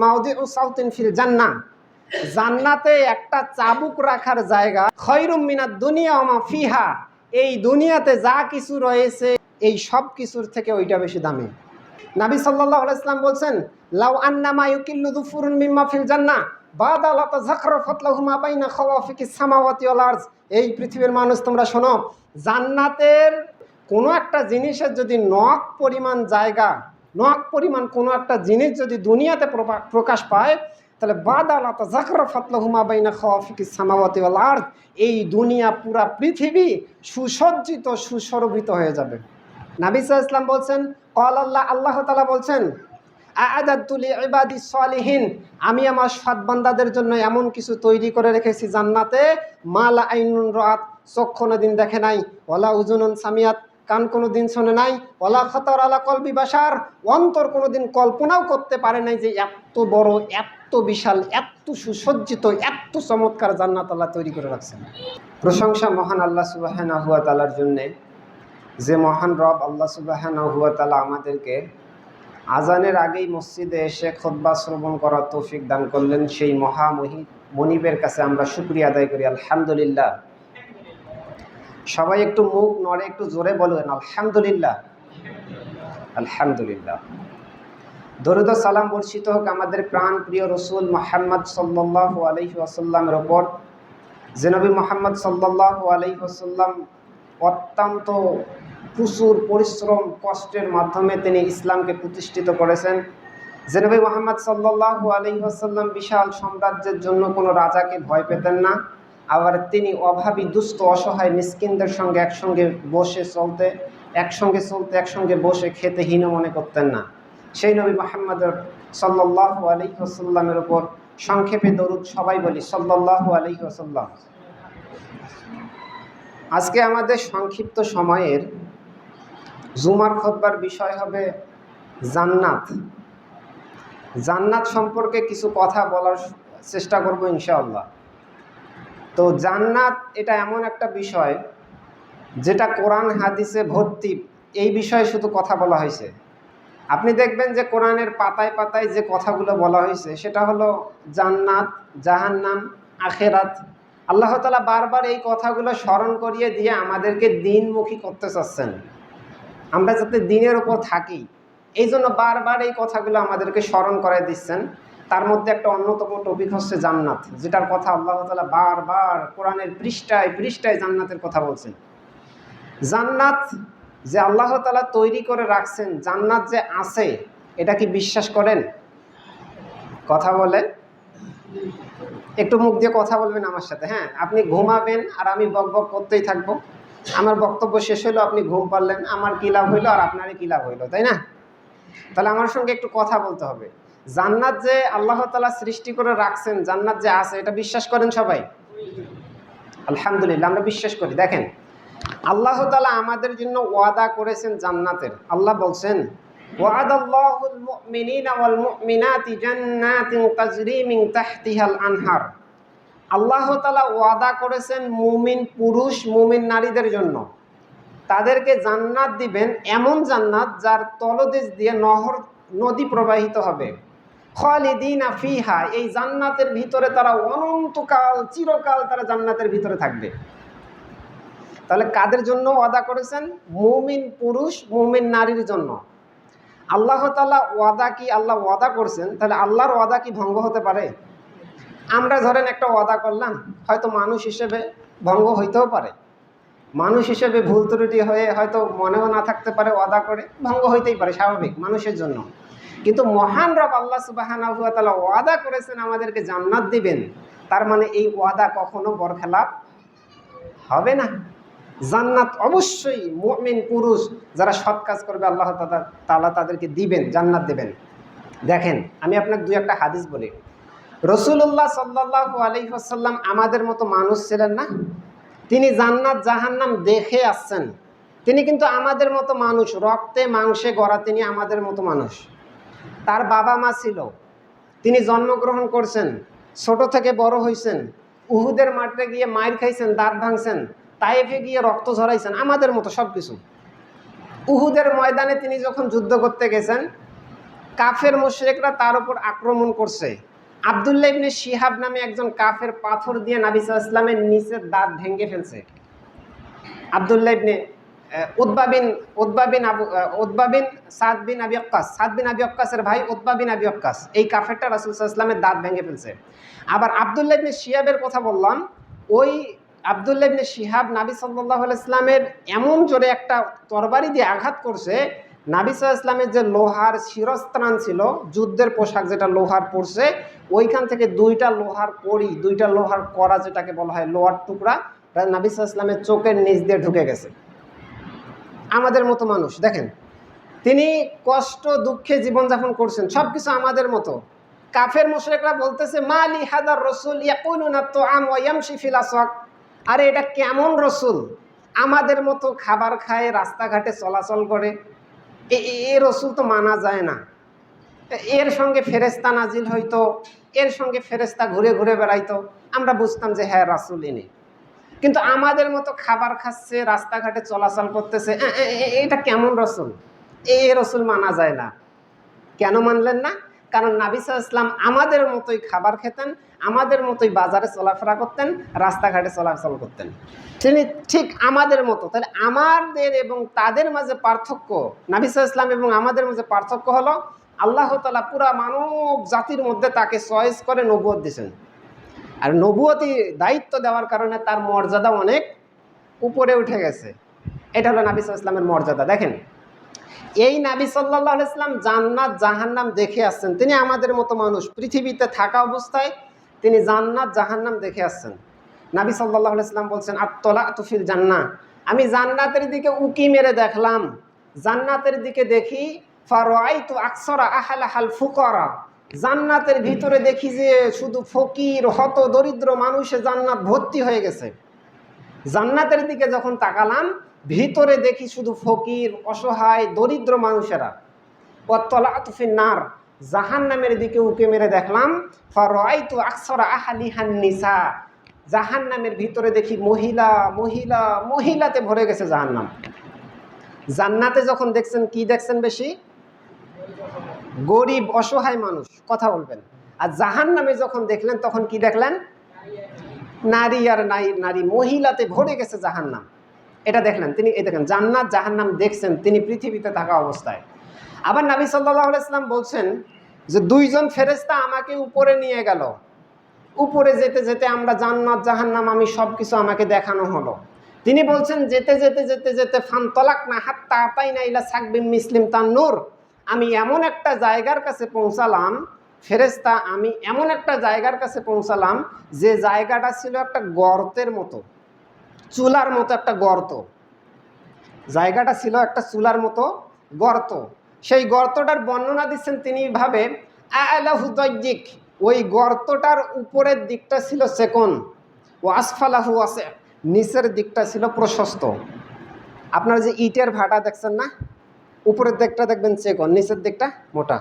মাউদিউ সাউতিন feel জান্নাহ, জান্নাতে একটা চাবুক রাখার জায়গা খয়রুম মিনাদ দুনিয়া ওয়া মা ফিহা, এই দুনিয়াতে যা কিছু রয়েছে এই সব কিছুর থেকে ওইটা বেশি দামি। নবী সাল্লাল্লাহু আলাইহি ওয়াসাল্লাম বলছেন, লাউ আন্নামা ইউকিল্লু যুফুরুন মিম্মা ফিল জান্নাহ বাদা লা তাযাখরাফাত লাহু মা বাইনা খাওয়াফিকিস সামাওয়াতি ওয়াল আরজ। এই পৃথিবীর মানুষ তোমরা শোনো, জান্নাতের কোনো একটা জিনিসের যদি নখ পরিমাণ জায়গা, নখ পরিমাণ কোনো একটা জিনিস যদি দুনিয়াতে প্রকাশ পায়, তাহলে বাদা লা তাযাখরাফাত লাহু মা বাইনা খাওয়াফিকিস সামাওয়াতি ওয়াল আরজ, এই দুনিয়া পুরা পৃথিবী সুসজ্জিত সুশোভিত হয়ে যাবে। নবী সাল্লাল্লাহু আলাইহি ওয়াসাল্লাম বলছেন, আল্লাহ তাআলা বলছেন, আ'আদাতু লিইবাদিস সালিহিন, আমি আমার সৎ বান্দাদের জন্য এমন কিছু তৈরি করে রেখেছি জান্নাতে, মা লা আইনুন রাআত, চোখ কোনোদিন দেখে নাই, ওয়ালা উযুনুন সামিয়াত, কান কোনোদিন শোনে নাই, ওয়ালা খাতার আলা কলবি বাশার, অন্তর কোনোদিন কল্পনাও করতে পারে নাই যে এত বড়, এত বিশাল, এত সুসজ্জিত, এত চমৎকার জান্নাত আল্লাহ তৈরি করে রাখছেন। প্রশংসা মহান আল্লাহ সুবহানাহু ওয়া তাআলার জন্যে, যে মহান রব আল্লাহ সুবহানাহু ওয়া তাআলা আমাদেরকে আজানের আগেই মসজিদে এসে খুতবা শ্রবণ করার তৌফিক দান করলেন। সেই মনিবের কাছে আমরা শুকরিয়া আদায় করি, আলহামদুলিল্লাহ। সবাই একটু মুখ নড়ে একটু জোরে বলবেন আলহামদুলিল্লাহ, আলহামদুলিল্লাহ। দরুদ ও সালাম বর্ষিত হোক আমাদের প্রাণ প্রিয় রসুল মুহাম্মদ সাল্লাল্লাহু আলাইহি ওয়াসাল্লামের ওপর, যে নবী মুহাম্মদ সাল্লাল্লাহু আলাইহি ওয়াসাল্লাম অত্যন্ত প্রচুর পরিশ্রম কষ্টের মাধ্যমে তিনি ইসলামকে প্রতিষ্ঠিত করেছেন। যে নবী মুহাম্মদ সাল্লাল্লাহু আলাইহি ওয়াসাল্লাম বিশাল সাম্রাজ্যের জন্য কোনো রাজাকে ভয় পেতেন না, আবার তিনি অভাবী দুস্থ অসহায় মিসকিনদের সঙ্গে একসঙ্গে বসে খেতে হীন মনে করতেন না। সেই নবী মুহাম্মদ সাল্লাল্লাহু আলাইহি ওয়াসাল্লামের উপর সংক্ষেপে দরুদ সবাই বলি সাল্লাল্লাহু আলাইহি ওয়াসাল্লাম। আজকে আমাদের সংক্ষিপ্ত সময়ের জুমার খুতবার বিষয় হবে জান্নাত। জান্নাত সম্পর্কে কিছু কথা বলার চেষ্টা করব ইনশাআল্লাহ। তো জান্নাত এটা এমন একটা বিষয় যেটা কোরআন হাদিসে ভর্তি, এই বিষয়ে শুধু কথা বলা হয়েছে। আপনি দেখবেন যে কোরআনের পাতায় পাতায় যে কথাগুলো বলা হয়েছে সেটা হলো জান্নাত, জাহান্নাম, আখেরাত। আল্লাহ তাআলা বারবার এই কথাগুলো স্মরণ করিয়ে দিয়ে আমাদেরকে দিনমুখী করতে চাচ্ছেন, আমরা যাতে দিনের উপর থাকি, এই জন্য বারবার এই কথাগুলো আমাদেরকে স্মরণ করাই দিচ্ছেন। তার মধ্যে একটা অন্যতম টপিক হচ্ছে জান্নাত, যেটার কথা আল্লাহ তাআলা বারবার কোরআনের পৃষ্ঠায় পৃষ্ঠায় জান্নাতের কথা বলছেন। জান্নাত যে আল্লাহ তাআলা তৈরি করে রাখছেন, জান্নাত যে আছে, এটা কি বিশ্বাস করেন? কথা বলেন, একটু মুখ দিয়ে কথা বলবেন আমার সাথে। হ্যাঁ, আপনি ঘুমাবেন আর আমি বক বক করতেই থাকবো। আমার বক্তব্য শেষ হইলো, আপনি ঘুম পারলেন, আমার কী লাভ হইলো আর আপনারই কী লাভ হইলো, তাই না? তাহলে আমার সঙ্গে একটু কথা বলতে হবে। জান্নাত যে আল্লাহ তাআলা সৃষ্টি করে রাখছেন, জান্নাত যে আছে, এটা বিশ্বাস করেন সবাই? আলহামদুলিল্লাহ, আমরা বিশ্বাস করি। দেখেন, আল্লাহ তাআলা আমাদের জন্য ওয়াদা করেছেন জান্নাতের। আল্লাহ বলছেন, ওয়াদাল্লাহুল মুমিনিনা ওয়াল মুমিনাতি জান্নাতিন তাজরি মিন তাহতিহাল আনহার। আল্লাহ তাআলা ওয়াদা করেছেন মুমিন পুরুষ মুমিন নারীদের জন্য, তাদেরকে জান্নাত দিবেন, এমন জান্নাত যার তলদেশ দিয়ে নহর নদী প্রবাহিত হবে। খালিদিনা ফিহা, এই জান্নাতের ভিতরে তারা অনন্তকাল চিরকাল তারা জান্নাতের ভিতরে থাকবে। তাহলে কাদের জন্য ওয়াদা করেছেন? মুমিন পুরুষ মুমিন নারীর জন্য। আল্লাহ তাআলা ওয়াদা কি, আল্লাহ ওয়াদা করছেন, তাহলে আল্লাহর ওয়াদা কি ভঙ্গ হতে পারে? আমরা ধরেন একটা ওয়াদা করলাম, হয়তো মানুষ হিসেবে ভঙ্গ হইতেও পারে, মানুষ হিসেবে ভুল ত্রুটি হয়ে হয়তো মনেও না থাকতে পারে, ওয়াদা করে ভঙ্গ হইতেই পারে, স্বাভাবিক মানুষের জন্য। কিন্তু মহান রব আল্লাহ সুবহানাহু ওয়া তাআলা ওয়াদা করেছেন আমাদেরকে জান্নাত দিবেন, তার মানে এই ওয়াদা কখনো বরখেলাপ হবে না। জান্নাত অবশ্যই মুমিন পুরুষ যারা সৎ কাজ করবে আল্লাহ তাআলা তাদেরকে দিবেন, জান্নাত দিবেন। দেখেন, আমি আপনাকে দুই একটা হাদিস বলি। রাসূলুল্লাহ সাল্লাল্লাহু আলাইহি ওয়াসাল্লাম আমাদের মতো মানুষ ছিলেন না, তিনি জান্নাত জাহান্নাম দেখে আসছেন। তিনি কিন্তু আমাদের মতো মানুষ, রক্তে মাংসে গড়া, তিনি আমাদের মতো মানুষ। তার বাবা মা ছিল, তিনি জন্মগ্রহণ করছেন, ছোট থেকে বড় হয়েছেন, উহুদের মাঠে গিয়ে মাইর খাইছেন, দাঁত ভাঙছেন, তায়েফে গিয়ে রক্ত ঝরাইছেন, আমাদের মতো সব কিছু। উহুদের ময়দানে তিনি যখন যুদ্ধ করতে গেছেন, কাফের মুশরিকরা তার উপর আক্রমণ করছে। আব্দুল্লাহ ইবনে শিহাব নামে একজন কাফের পাথর দিয়ে নবী সাল্লাল্লাহু আলাইহি ওয়াসাল্লামের নিচের দাঁত ভেঙে ফেলছে। আব্দুল্লাহ ইবনে উতবা বিন সাদ বিন আবি ওয়াক্কাসের ভাই উতবা বিন আবি ওয়াক্কাস এই কাফেরটা রাসূল সাল্লাল্লাহু আলাইহি ওয়াসাল্লামের দাঁত ভেঙে ফেলছে। আবার আব্দুল্লাহ ইবনে শিহাবের কথা বললাম, ওই আব্দুল্লাহ ইবনে শিহাব নবী সাল্লাল্লাহু আলাইহি ওয়াসাল্লামের এমন জোরে একটা তরবারি দিয়ে আঘাত করছে, নবী সাল্লাল্লাহু আলাইহি ওয়াসাল্লামের যে লোহার শিরস্ত্রাণ ছিল, যুদ্ধের পোশাক যেটা লোহার পরছে, ওইখান থেকে দুইটা লোহার কড়ি, দুইটা লোহার কড়া যেটাকে বলা হয় লোহার টুকরা, নবী সাল্লাল্লাহু আলাইহি ওয়াসাল্লামের চোখের নিচ দিয়ে ঢুকে গেছে। আমাদের মতো মানুষ দেখেন, তিনি কষ্ট দুঃখে জীবনযাপন করছেন, সব কিছু আমাদের মতো। কাফের মুশরিকরা বলতেছে মালি হাদার রসুল ইয়াকুলুনা তুআম ওয়া ইয়ামশি ফিল আসওয়াক, আরে এটা কেমন রসুল, আমাদের মতো খাবার খায়, রাস্তাঘাটে চলাচল করে, এ রসুল তো মানা যায় না। এর সঙ্গে ফেরেশতা নাজিল হইতো, এর সঙ্গে ফেরেশতা ঘুরে ঘুরে বেড়াইতো, আমরা বুঝতাম যে হ্যাঁ রাসূল ইনি। কিন্তু আমাদের মতো খাবার খাচ্ছে, রাস্তাঘাটে চলাচল করতেছে, এটা কেমন রসুল, এই রসুল মানা যায় না। কেন মানলেন না? কারণ নবী সাল্লাল্লাহু আলাইহি ওয়াসাল্লাম আমাদের মতোই খাবার খেতেন, আমাদের মতোই বাজারে চলাফেরা করতেন, রাস্তাঘাটে চলাচল করতেন, তিনি ঠিক আমাদের মতো। তাহলে আমাদের এবং তাদের মাঝে পার্থক্য, নবী সাল্লাল্লাহু আলাইহি ওয়াসাল্লাম এবং আমাদের মাঝে পার্থক্য হলো আল্লাহ তাআলা পুরা মানব জাতির মধ্যে তাকে চয়েস করে নবুয়ত দিয়েছেন। আর নবুয়তি দায়িত্ব দেওয়ার কারণে তার মর্যাদা অনেক উপরে উঠে গেছে। এটা হলো নবী সাল্লাল্লাহু আলাইহি ওয়াসাল্লামের মর্যাদা। দেখেন, এই নবী সাল্লাল্লাহু আলাইহি ওয়াসাল্লাম জান্নাত জাহান্নাম দেখে আসছেন। তিনি আমাদের মতো মানুষ, পৃথিবীতে থাকা অবস্থায় তিনি জান্নাত জাহান্নাম দেখে আসছেন। নবী সাল্লাল্লাহু আলাইহি ওয়াসাল্লাম বলছেন আত-তলাতু ফিল জান্নাহ, আমি জান্নাতের দিকে উকি মেরে দেখলাম, জান্নাতের দিকে দেখি ফারাআইতু আকসারা আহলাহাল ফুকারা, জান্নাতের ভিতরে দেখি যে শুধু ফকির হত দরিদ্র মানুষে জান্নাত ভর্তি হয়ে গেছে। জান্নাতের দিকে যখন তাকালাম, ভিতরে দেখি শুধু ফকির, অসহায়, দরিদ্র মানুষেরা। ওয়াত-তলাতু ফিন নার, জাহান্নামের দিকে উকি মেরে দেখলাম ফারাআইতু আকসারা আহলিহান নিসা, জাহান্নামের ভিতরে দেখি মহিলা মহিলা মহিলাতে ভরে গেছে জাহান্নাম। জান্নাতে যখন দেখছেন কি দেখছেন বেশি? গরিব অসহায় মানুষ, কথা বলবেন। আর জাহান্নামে যখন দেখলেন তখন কি দেখলেন? নারী আর নারী, মহিলাতে ভরে গেছে জাহান্নাম। এটা দেখলেন তিনি, এই দেখেন জান্নাত জাহান্নাম দেখছেন তিনি পৃথিবীতে থাকা অবস্থায়। আবার নবী সাল্লাল্লাহু আলাইহি ওয়াসাল্লাম বলছেন যে দুইজন ফেরেশতা আমাকে উপরে নিয়ে গেল, উপরে যেতে যেতে আমরা জান্নাত জাহান্নাম আমি সব কিছু আমাকে দেখানো হলো। তিনি বলছেন যেতে যেতে যেতে যেতে ফানতলাকনা হাত্তা আতাইনা ইলা সাকবিম মিসলিম তান্নুর, আমি এমন একটা জায়গার কাছে পৌঁছালাম, ফেরেশতা আমি এমন একটা জায়গার কাছে পৌঁছালাম যে জায়গাটা ছিল একটা গর্তের মতো, চুলার মতো একটা গর্ত। জায়গাটা ছিল একটা চুলার মতো গর্ত। সেই গর্তটার বর্ণনা দিচ্ছেন তিনি ভাবে আলাহু দাইয়িক, ওই গর্তটার উপরের দিকটা ছিল চিকন, ও আসফালাহু ওয়াসি, নিচের দিকটা ছিল প্রশস্ত। আপনারা যে ইটের ভাটা দেখছেন না, উপরের দিকটা দেখবেন চিকন, নিচের দিকটা মোটা,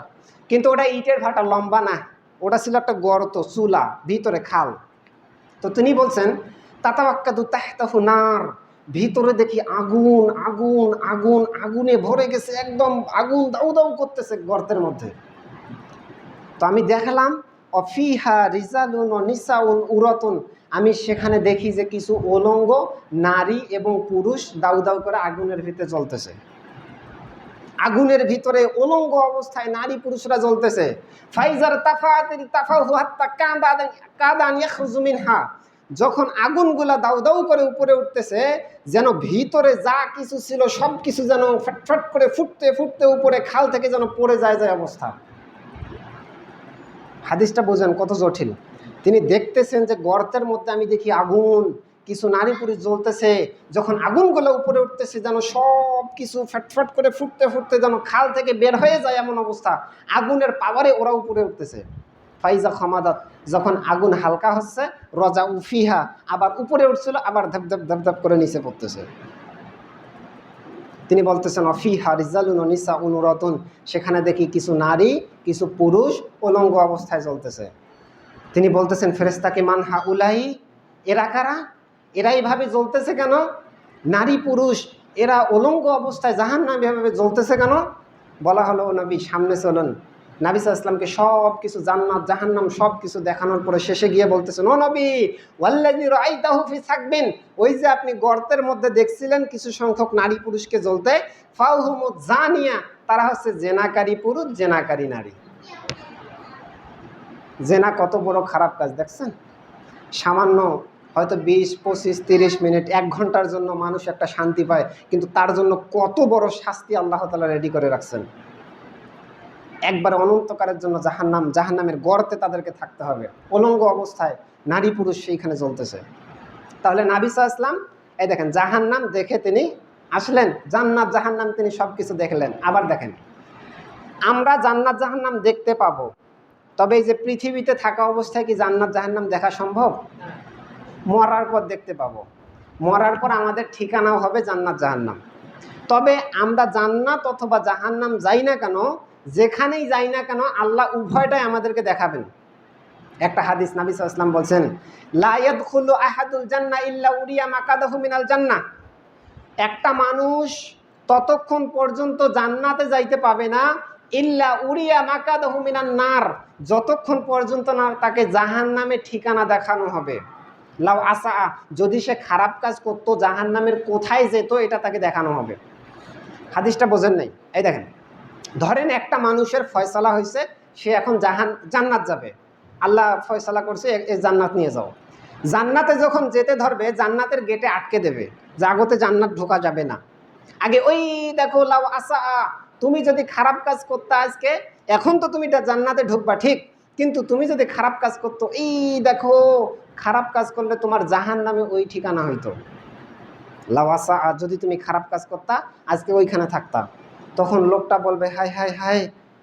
কিন্তু ওটা ইটের ভাটা, লম্বা না, ওটা ছিল একটা গর্ত, চুলা, ভিতরে খাল। তো তিনি বলছেন তাতাওয়াক্কাদু তাহতাহু নার, ভিতরে দেখি আগুন আগুন আগুন, আগুনে ভরে গেছে, একদম আগুন দাউ দাউ করতেছে গর্তের মধ্যে। তো আমি দেখলাম অফিহা রিজালুন ও নিসাউন উরাতুন, আমি সেখানে দেখি যে কিছু উলঙ্গ নারী এবং পুরুষ দাউ দাউ করে আগুনের ভিতরে জ্বলতেছে। আগুনের ভিতরে উলঙ্গ অবস্থায় নারী পুরুষরা জ্বলতেছে। ফাইজার তাফাতিল তাফাহু হাত্তা কাদান ইয়াখরুজু মিনহা, যখন আগুনগুলা দাউ দাউ করে উপরে উঠতেছে, যেন ভিতরে যা কিছু ছিল সব কিছু যেন ফটফট করে ফুটতে ফুটতে উপরে খাল থেকে যেন পড়ে যায় অবস্থা। হাদিসটা বোঝেন কত জটিল। তিনি দেখতেছেন যে গর্তের মধ্যে আমি দেখি আগুন, কিছু নারী পুরুষ জ্বলতেছে, যখন আগুনগুলো উপরে উঠতেছে যেন সব কিছু ফটফট করে ফুটতে ফুটতে যেন খাল থেকে বের হয়ে যায় এমন অবস্থা, আগুনের পাওয়ারে ওরা উপরে উঠতেছে। ফাইজা খামাদাত, যখন আগুন হালকা হচ্ছে, রজা উফিহা, আবার উপরে উঠছিল, আবার ধাপ ধাপ ধাপ ধাপ করে নিচে পড়তেছে। তিনি বলতেছেন অফিহা রিজালুন ও নিসাউন উরাতুন, সেখানে দেখি কিছু নারী কিছু পুরুষ উলঙ্গ অবস্থায় জ্বলতেছে। তিনি বলতেছেন ফেরেশতাকে মান হাউলাই, এরা কারা, এরা এইভাবে জ্বলতেছে কেন? নারী পুরুষ এরা উলঙ্গ অবস্থায় জাহান্নামে এভাবে জ্বলতেছে কেন? বলা হলো নবী সামনে চলুন, নবী সাল্লাল্লাহু আলাইহি ওয়াসাল্লামকে সব কিছু জান্নাত জাহান্নাম সব কিছু দেখানোর পরে শেষে গিয়ে বলতেছেন, ও নবী ওয়াল্লাযী রাআইতাহু ফি সাকবিন, ওই যে আপনি গর্তের মধ্যে দেখছিলেন কিছু সংখ্যক নারী পুরুষকে জ্বলতে, ফাহুমুজ জানিয়া, তারা হচ্ছে জেনাকারী পুরুষ জেনাকারী নারী। জেনা কত বড় খারাপ কাজ দেখছেন। সামান্য হয়তো 20, 25, 30 মিনিট 1 ঘন্টার জন্য মানুষ একটা শান্তি পায়, কিন্তু তার জন্য কত বড় শাস্তি আল্লাহ তাআলা রেডি করে রাখছেন। একবার অনন্তকালের জন্য জাহান্নাম, জাহান্নামের গর্তে তাদেরকে থাকতে হবে, উলঙ্গ অবস্থায় নারী পুরুষ সেইখানে জ্বলতেছে। তাহলে নবী সাল্লাল্লাহু আলাইহি ওয়াসাল্লাম এই দেখেন জাহান্নাম দেখে তিনি আসলেন, জান্নাত জাহান্নাম তিনি সব কিছু দেখলেন। আবার দেখেন আমরা জান্নাত জাহান্নাম দেখতে পাবো, তবে এই যে পৃথিবীতে থাকা অবস্থায় কি জান্নাত জাহান্নাম দেখা সম্ভব? মরার পর দেখতে পাবো, মরার পর আমাদের ঠিকানাও হবে জান্নাত জাহান্নাম। তবে আমরা জান্নাত অথবা জাহান্নাম যাই না কেন, যেখানেই যাই না কেন, আল্লাহ উভয়টাই আমাদেরকে দেখাবেন। একটা হাদিস নবী সাল্লাল্লাহু আলাইহি ওয়াসাল্লাম বলছেন, লা ইয়াদখুলু আহাদুল জান্নাহ ইল্লা উরিয়া মাকাদাহু মিনাল জান্নাহ। একটা মানুষ ততক্ষণ পর্যন্ত জান্নাতে যাইতে পাবে না, ইল্লা উরিয়া মাকাদাহু মিনান নার, যতক্ষণ পর্যন্ত না তাকে জাহান্নামের ঠিকানা দেখানো হবে। লাউ আসা, যদি সে খারাপ কাজ করতো জাহান্নামের কোথায় যেত এটা তাকে দেখানো হবে। হাদিসটা বোঝেন নাই? এই দেখেন, ধরেন একটা মানুষের ফয়সালা হয়েছে, সে এখন জান্নাত যাবে, আল্লাহ ফয়সালা করছে এ জান্নাত নিয়ে যাও। জান্নাতে যখন যেতে ধরবে, জান্নাতের গেটে আটকে দেবে, জাগতে জান্নাত ঢোকা যাবে না। আগে ওই দেখো লাউ আসা, তুমি যদি খারাপ কাজ করতে আজকে, এখন তো তুমি জান্নাতে ঢুকবা ঠিক, কিন্তু তুমি যদি খারাপ কাজ করতো, এই দেখো খারাপ কাজ করলে তোমার জাহান্নামে ওই ঠিকানা হইতো। লাউ আসা, যদি তুমি খারাপ কাজ করতা আজকে ওইখানে থাকতা। তখন লোকটা বলবে, হায় হায় হায়,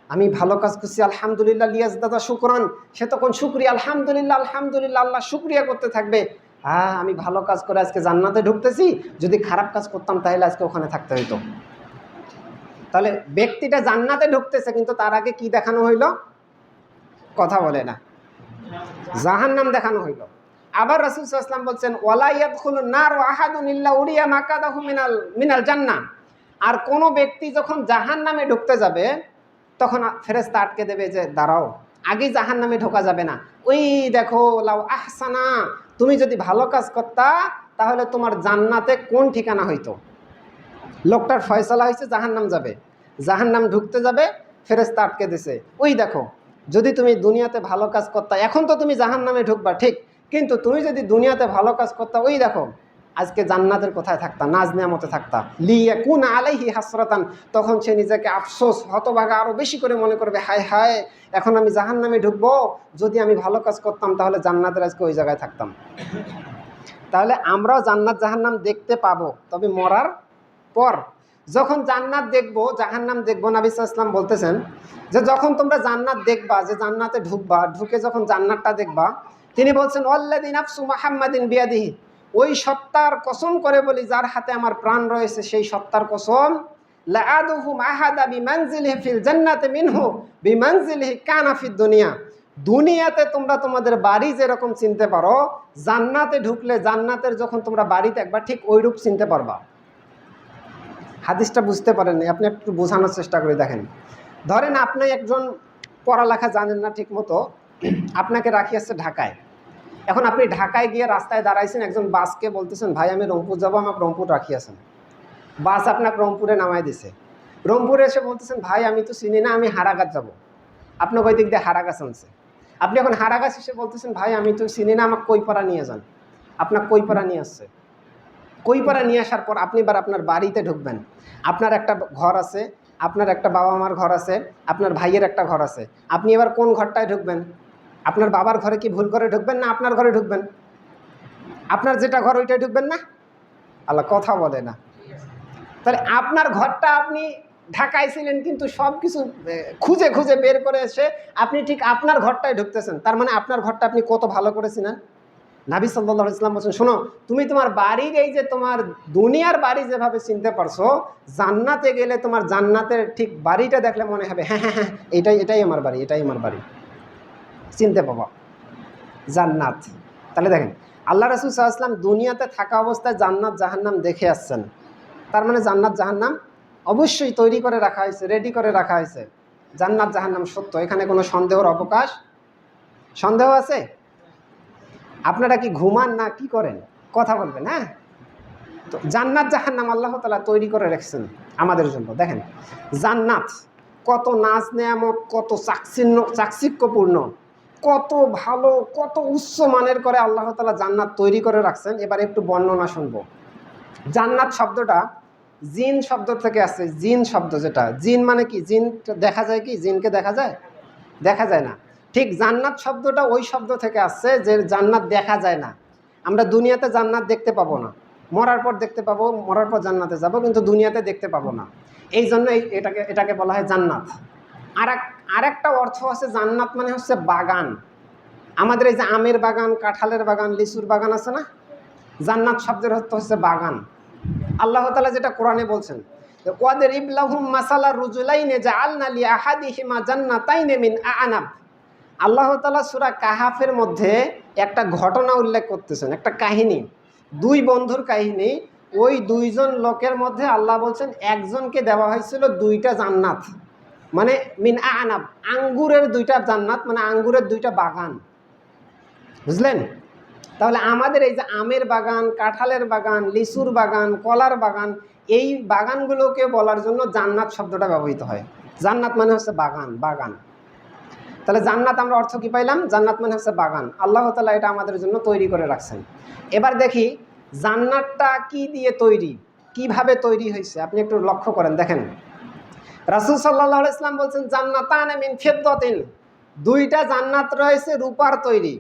আমি ভালো কাজ করছি আলহামদুলিল্লাহ, লিয়াজদাদা শুকরান। সে তখন শুকরিয়া, আলহামদুলিল্লাহ আলহামদুলিল্লাহ, আল্লাহ শুকরিয়া করতে থাকবে। হ্যাঁ, আমি ভালো কাজ করে আজকে জান্নাতে ঢুকতেছি, যদি খারাপ কাজ করতাম তাহলে আজকে ওখানে থাকতে হইতো। তাহলে ব্যক্তিটা জান্নাতে ঢুকতেছে, কিন্তু তার আগে কি দেখানো হইল? কথা বলে না, জাহান্নাম দেখানো হইল। আবার রাসূল সাল্লাল্লাহু আলাইহি ওয়াসাল্লাম বলছেন, ওয়ালা ইয়াদখুলুন নার আহাদুন ইল্লা উরিয়া মাকাদাহু মিনাল জান্নাহ। আর কোনো ব্যক্তি যখন জাহান্নামে ঢুকতে যাবে, তখন ফেরেশতা আটকে দেবে যে দাঁড়াও, আগে জাহান্নামে ঢোকা যাবে না। ওই দেখো লাউ আহসানা, তুমি যদি ভালো কাজ করতা তাহলে তোমার জান্নাতে কোন ঠিকানা হইতো। লোকটার ফয়সালা হয়েছে জাহান্নাম যাবে, জাহান্নাম ঢুকতে যাবে, ফেরেশতা আটকে দিছে, ওই দেখো যদি তুমি দুনিয়াতে ভালো কাজ করতা, এখন তো তুমি জাহান্নামে ঢুকবা ঠিক, কিন্তু তুমি যদি দুনিয়াতে ভালো কাজ করতা, ওই দেখো আজকে জান্নাতের কোথায় থাকতা, নাজ নিয়ামতে থাকতা। লিয়াকুনা আলাইহি হাসরাতান, তখন সে নিজেকে আফসোস হতভাগা আরো বেশি করে মনে করবে, হায় হায় এখন আমি জাহান্নামে ঢুকবো, যদি আমি ভালো কাজ করতাম তাহলে জান্নাতের আজকে ওই জায়গায় থাকতাম। তাহলে আমরাও জান্নাত জাহান্নাম দেখতে পাবো, তবে মরার পর। যখন জান্নাত দেখবো জাহান্নাম দেখবো, নবী সাল্লাল্লাহু আলাইহি ওয়াসাল্লাম বলতেছেন যে যখন তোমরা জান্নাত দেখবা, যে জান্নাতে ঢুকবা, ঢুকে যখন জান্নাতটা দেখবা, তিনি বলছেন, ওয়াল্লাযী নাফসু মুহাম্মাদিন বিয়াদিহি, ওই সত্তার কসম করে বলি যার হাতে আমার প্রাণ রয়েছে, সেই সত্তার কসম, লাআদুহুম আহাদা বিমানজিলিহি ফিল জান্নাতি মিনহু বিমানজিলিহি কানা ফিদ দুনিয়া। দুনিয়াতে তোমরা তোমাদের বাড়ি যেরকম চিনতে পারো, জান্নাতে ঢুকলে জান্নাতের যখন তোমরা বাড়িতে একবার ঠিক ওইরূপ চিনতে পারবা। হাদিসটা বুঝতে পারেননি, আপনি একটু বোঝানোর চেষ্টা করে দেখেন। ধরেন আপনি একজন পড়ালেখা জানেন না ঠিক মতো, আপনাকে রাখিয়েছে ঢাকায়। এখন আপনি ঢাকায় গিয়ে রাস্তায় দাঁড়াইছেন, একজন বাসকে বলতেছেন, ভাই আমি রংপুর যাবো, আমাকে রংপুর রাখিয়েছেন। বাস আপনাকে রংপুরে নামাই দিছে। রংপুরে এসে বলতেছেন, ভাই আমি তো চিনি না, আমি হারাগাছ যাব। আপনাকে ওই দিক দিয়ে হারাগাছ আনছে। আপনি এখন হারাগাছ এসে বলতেছেন, ভাই আমি তো চিনি না, আমাকে কৈপাড়া নিয়ে যান। আপনার কৈপাড়া নিয়ে আসছে। কৈপাড়া নিয়ে আসার পর আপনি এবার আপনার বাড়িতে ঢুকবেন। আপনার একটা ঘর আছে, আপনার একটা বাবা মার ঘর আছে, আপনার ভাইয়ের একটা ঘর আছে। আপনি এবার কোন ঘরটায় ঢুকবেন? আপনার বাবার ঘরে কি ভুল করে ঢুকবেন, না আপনার ঘরে ঢুকবেন? আপনার যেটা ঘর ওইটাই ঢুকবেন না? আল্লাহ কথা বলে না। তাহলে আপনার ঘরটা আপনি ঢাকায় ছিলেন, কিন্তু সব কিছু খুঁজে খুঁজে বের করে এসে আপনি ঠিক আপনার ঘরটায় ঢুকতেছেন। তার মানে আপনার ঘরটা আপনি কত ভালো করেছিলেন। নবী সাল্লাল্লাহু আলাইহি ওয়াসাল্লাম বলছেন, শোনো, তুমি তোমার বাড়ির এই যে তোমার দুনিয়ার বাড়ি যেভাবে চিনতে পারছো, জান্নাতে গেলে তোমার জান্নাতের ঠিক বাড়িটা দেখলে মনে হবে, হ্যাঁ হ্যাঁ হ্যাঁ এটাই আমার বাড়ি, এটাই আমার বাড়ি, চিনতে পাবো জান্নাত। তাহলে দেখেন আল্লাহ রাসূল সাল্লাল্লাহু আলাইহি ওয়াসাল্লাম দুনিয়াতে থাকা অবস্থায় জান্নাত জাহান্নাম দেখে আসছেন। তার মানে জান্নাত জাহান্নাম অবশ্যই তৈরি করে রাখা হয়েছে, রেডি করে রাখা হয়েছে। জান্নাত জাহান্নাম সত্য, এখানে কোনো সন্দেহের অবকাশ, সন্দেহ আছে? আপনারা কি ঘুমান না কি করেন? কথা বলবেন। হ্যাঁ, তো জান্নাত জাহান্নাম আল্লাহ তাআলা তৈরি করে রেখেছেন আমাদের জন্য। দেখেন জান্নাত কত নাজ নেয়ামত, কত চাকচিক্যপূর্ণ, কত ভালো, কত উচ্চ মানের করে আল্লাহ তাআলা জান্নাত তৈরি করে রাখছেন। এবার একটু বর্ণনা শুনবো। জান্নাত শব্দটা জিন শব্দ থেকে আসছে। জিন শব্দ, যেটা জিন মানে কি, জিন দেখা যায় কি, জিনকে দেখা যায়? দেখা যায় না। ঠিক জান্নাত শব্দটা ওই শব্দ থেকে আসছে যে জান্নাত দেখা যায় না। আমরা দুনিয়াতে জান্নাত দেখতে পাবো না, মরার পর দেখতে পাবো, মরার পর জান্নাতে যাব, কিন্তু দুনিয়াতে দেখতে পাবো না। এই জন্য এটাকে বলা হয় জান্নাত। আরেকটা অর্থ আছে, জান্নাত মানে হচ্ছে বাগান। আমাদের এই যে আমের বাগান, কাঁঠালের বাগান, লিচুর বাগান আছে না, জান্নাত শব্দের অর্থ হচ্ছে বাগান। আল্লাহ তাআলা যেটা কোরআনে বলছেন, ওয়াদরিব লাহুম মাসালা রুজুলাইনে জাআলনা লিআহাদিহিমা জান্নাতাইনি মিন আ'নাব। আল্লাহ তাআলা সূরা কাহাফের মধ্যে একটা ঘটনা উল্লেখ করতেছেন, একটা কাহিনী, দুই বন্ধুর কাহিনী। ওই দুইজন লোকের মধ্যে আল্লাহ বলছেন একজনকে দেওয়া হয়েছিল দুইটা জান্নাত, মানে মিন আ'নাব, আঙ্গুরের দুইটা জান্নাত, মানে আঙ্গুরের দুইটা বাগান। বুঝলেন? তাহলে আমাদের এই যে আমের বাগান, কাঁঠালের বাগান, লিচুর বাগান, কলার বাগান, এই বাগানগুলোকে বলার জন্য জান্নাত শব্দটা ব্যবহৃত হয়। জান্নাত মানে হচ্ছে বাগান, বাগান। তাহলে জান্নাত আমরা অর্থ কি পাইলাম? জান্নাত মানে হচ্ছে বাগান। আল্লাহ তাআলা এটা আমাদের জন্য তৈরি করে রাখছেন। এবার দেখি জান্নাতটা কি দিয়ে তৈরি, কিভাবে তৈরি হয়েছে। আপনি একটু লক্ষ্য করেন, দেখেন রাসূল সাল্লাল্লাহু আলাইহি ওয়াসাল্লাম বলছেন জান্নাতান মিন ফিদ্দাতিন, দুইটা জান্নাত রয়েছে রূপার তৈরি।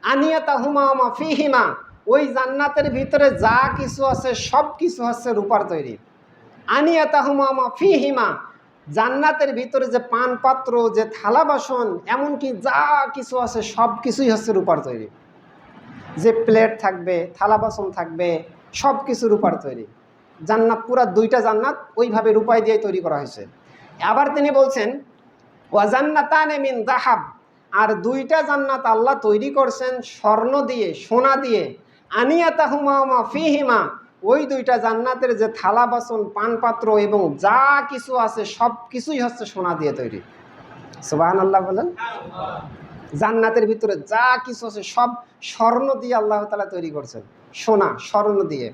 আনিয়াতাহুমা মা ফিহিমা, ওই জান্নাতের ভিতরে যা কিছু আছে সব কিছু হচ্ছে রূপার তৈরি। আনিয়াতাহুমা মা ফিহিমা, জান্নাতের ভিতরে যে পান পাত্র, যে থালা বাসন, এমনকি যা কিছু আছে সব কিছুই হচ্ছে রূপার তৈরি। যে প্লেট থাকবে, থালা বাসন থাকবে, সব কিছু রূপার তৈরি। জান্নাত, পুরা দুইটা জান্নাত ওইভাবে রূপায় দিয়ে তৈরি করা হয়েছে। আবার তিনি বলছেন ওয়া জান্নাতানে মিন যাহাব, আর দুইটা জান্নাত আল্লাহ তৈরি করছেন স্বর্ণ দিয়ে, সোনা দিয়ে। আনিয়াতাহুমা মা ফিহিমা, ওই দুইটা জান্নাতের যে থালা বাসন, পানপাত্র এবং যা কিছু আছে সব কিছুই হচ্ছে সোনা দিয়ে তৈরি। সুবহানাল্লাহ বলেন। জান্নাতের ভিতরে যা কিছু আছে সব স্বর্ণ দিয়ে আল্লাহ তাআলা তৈরি করছেন, সোনা, স্বর্ণ দিয়ে।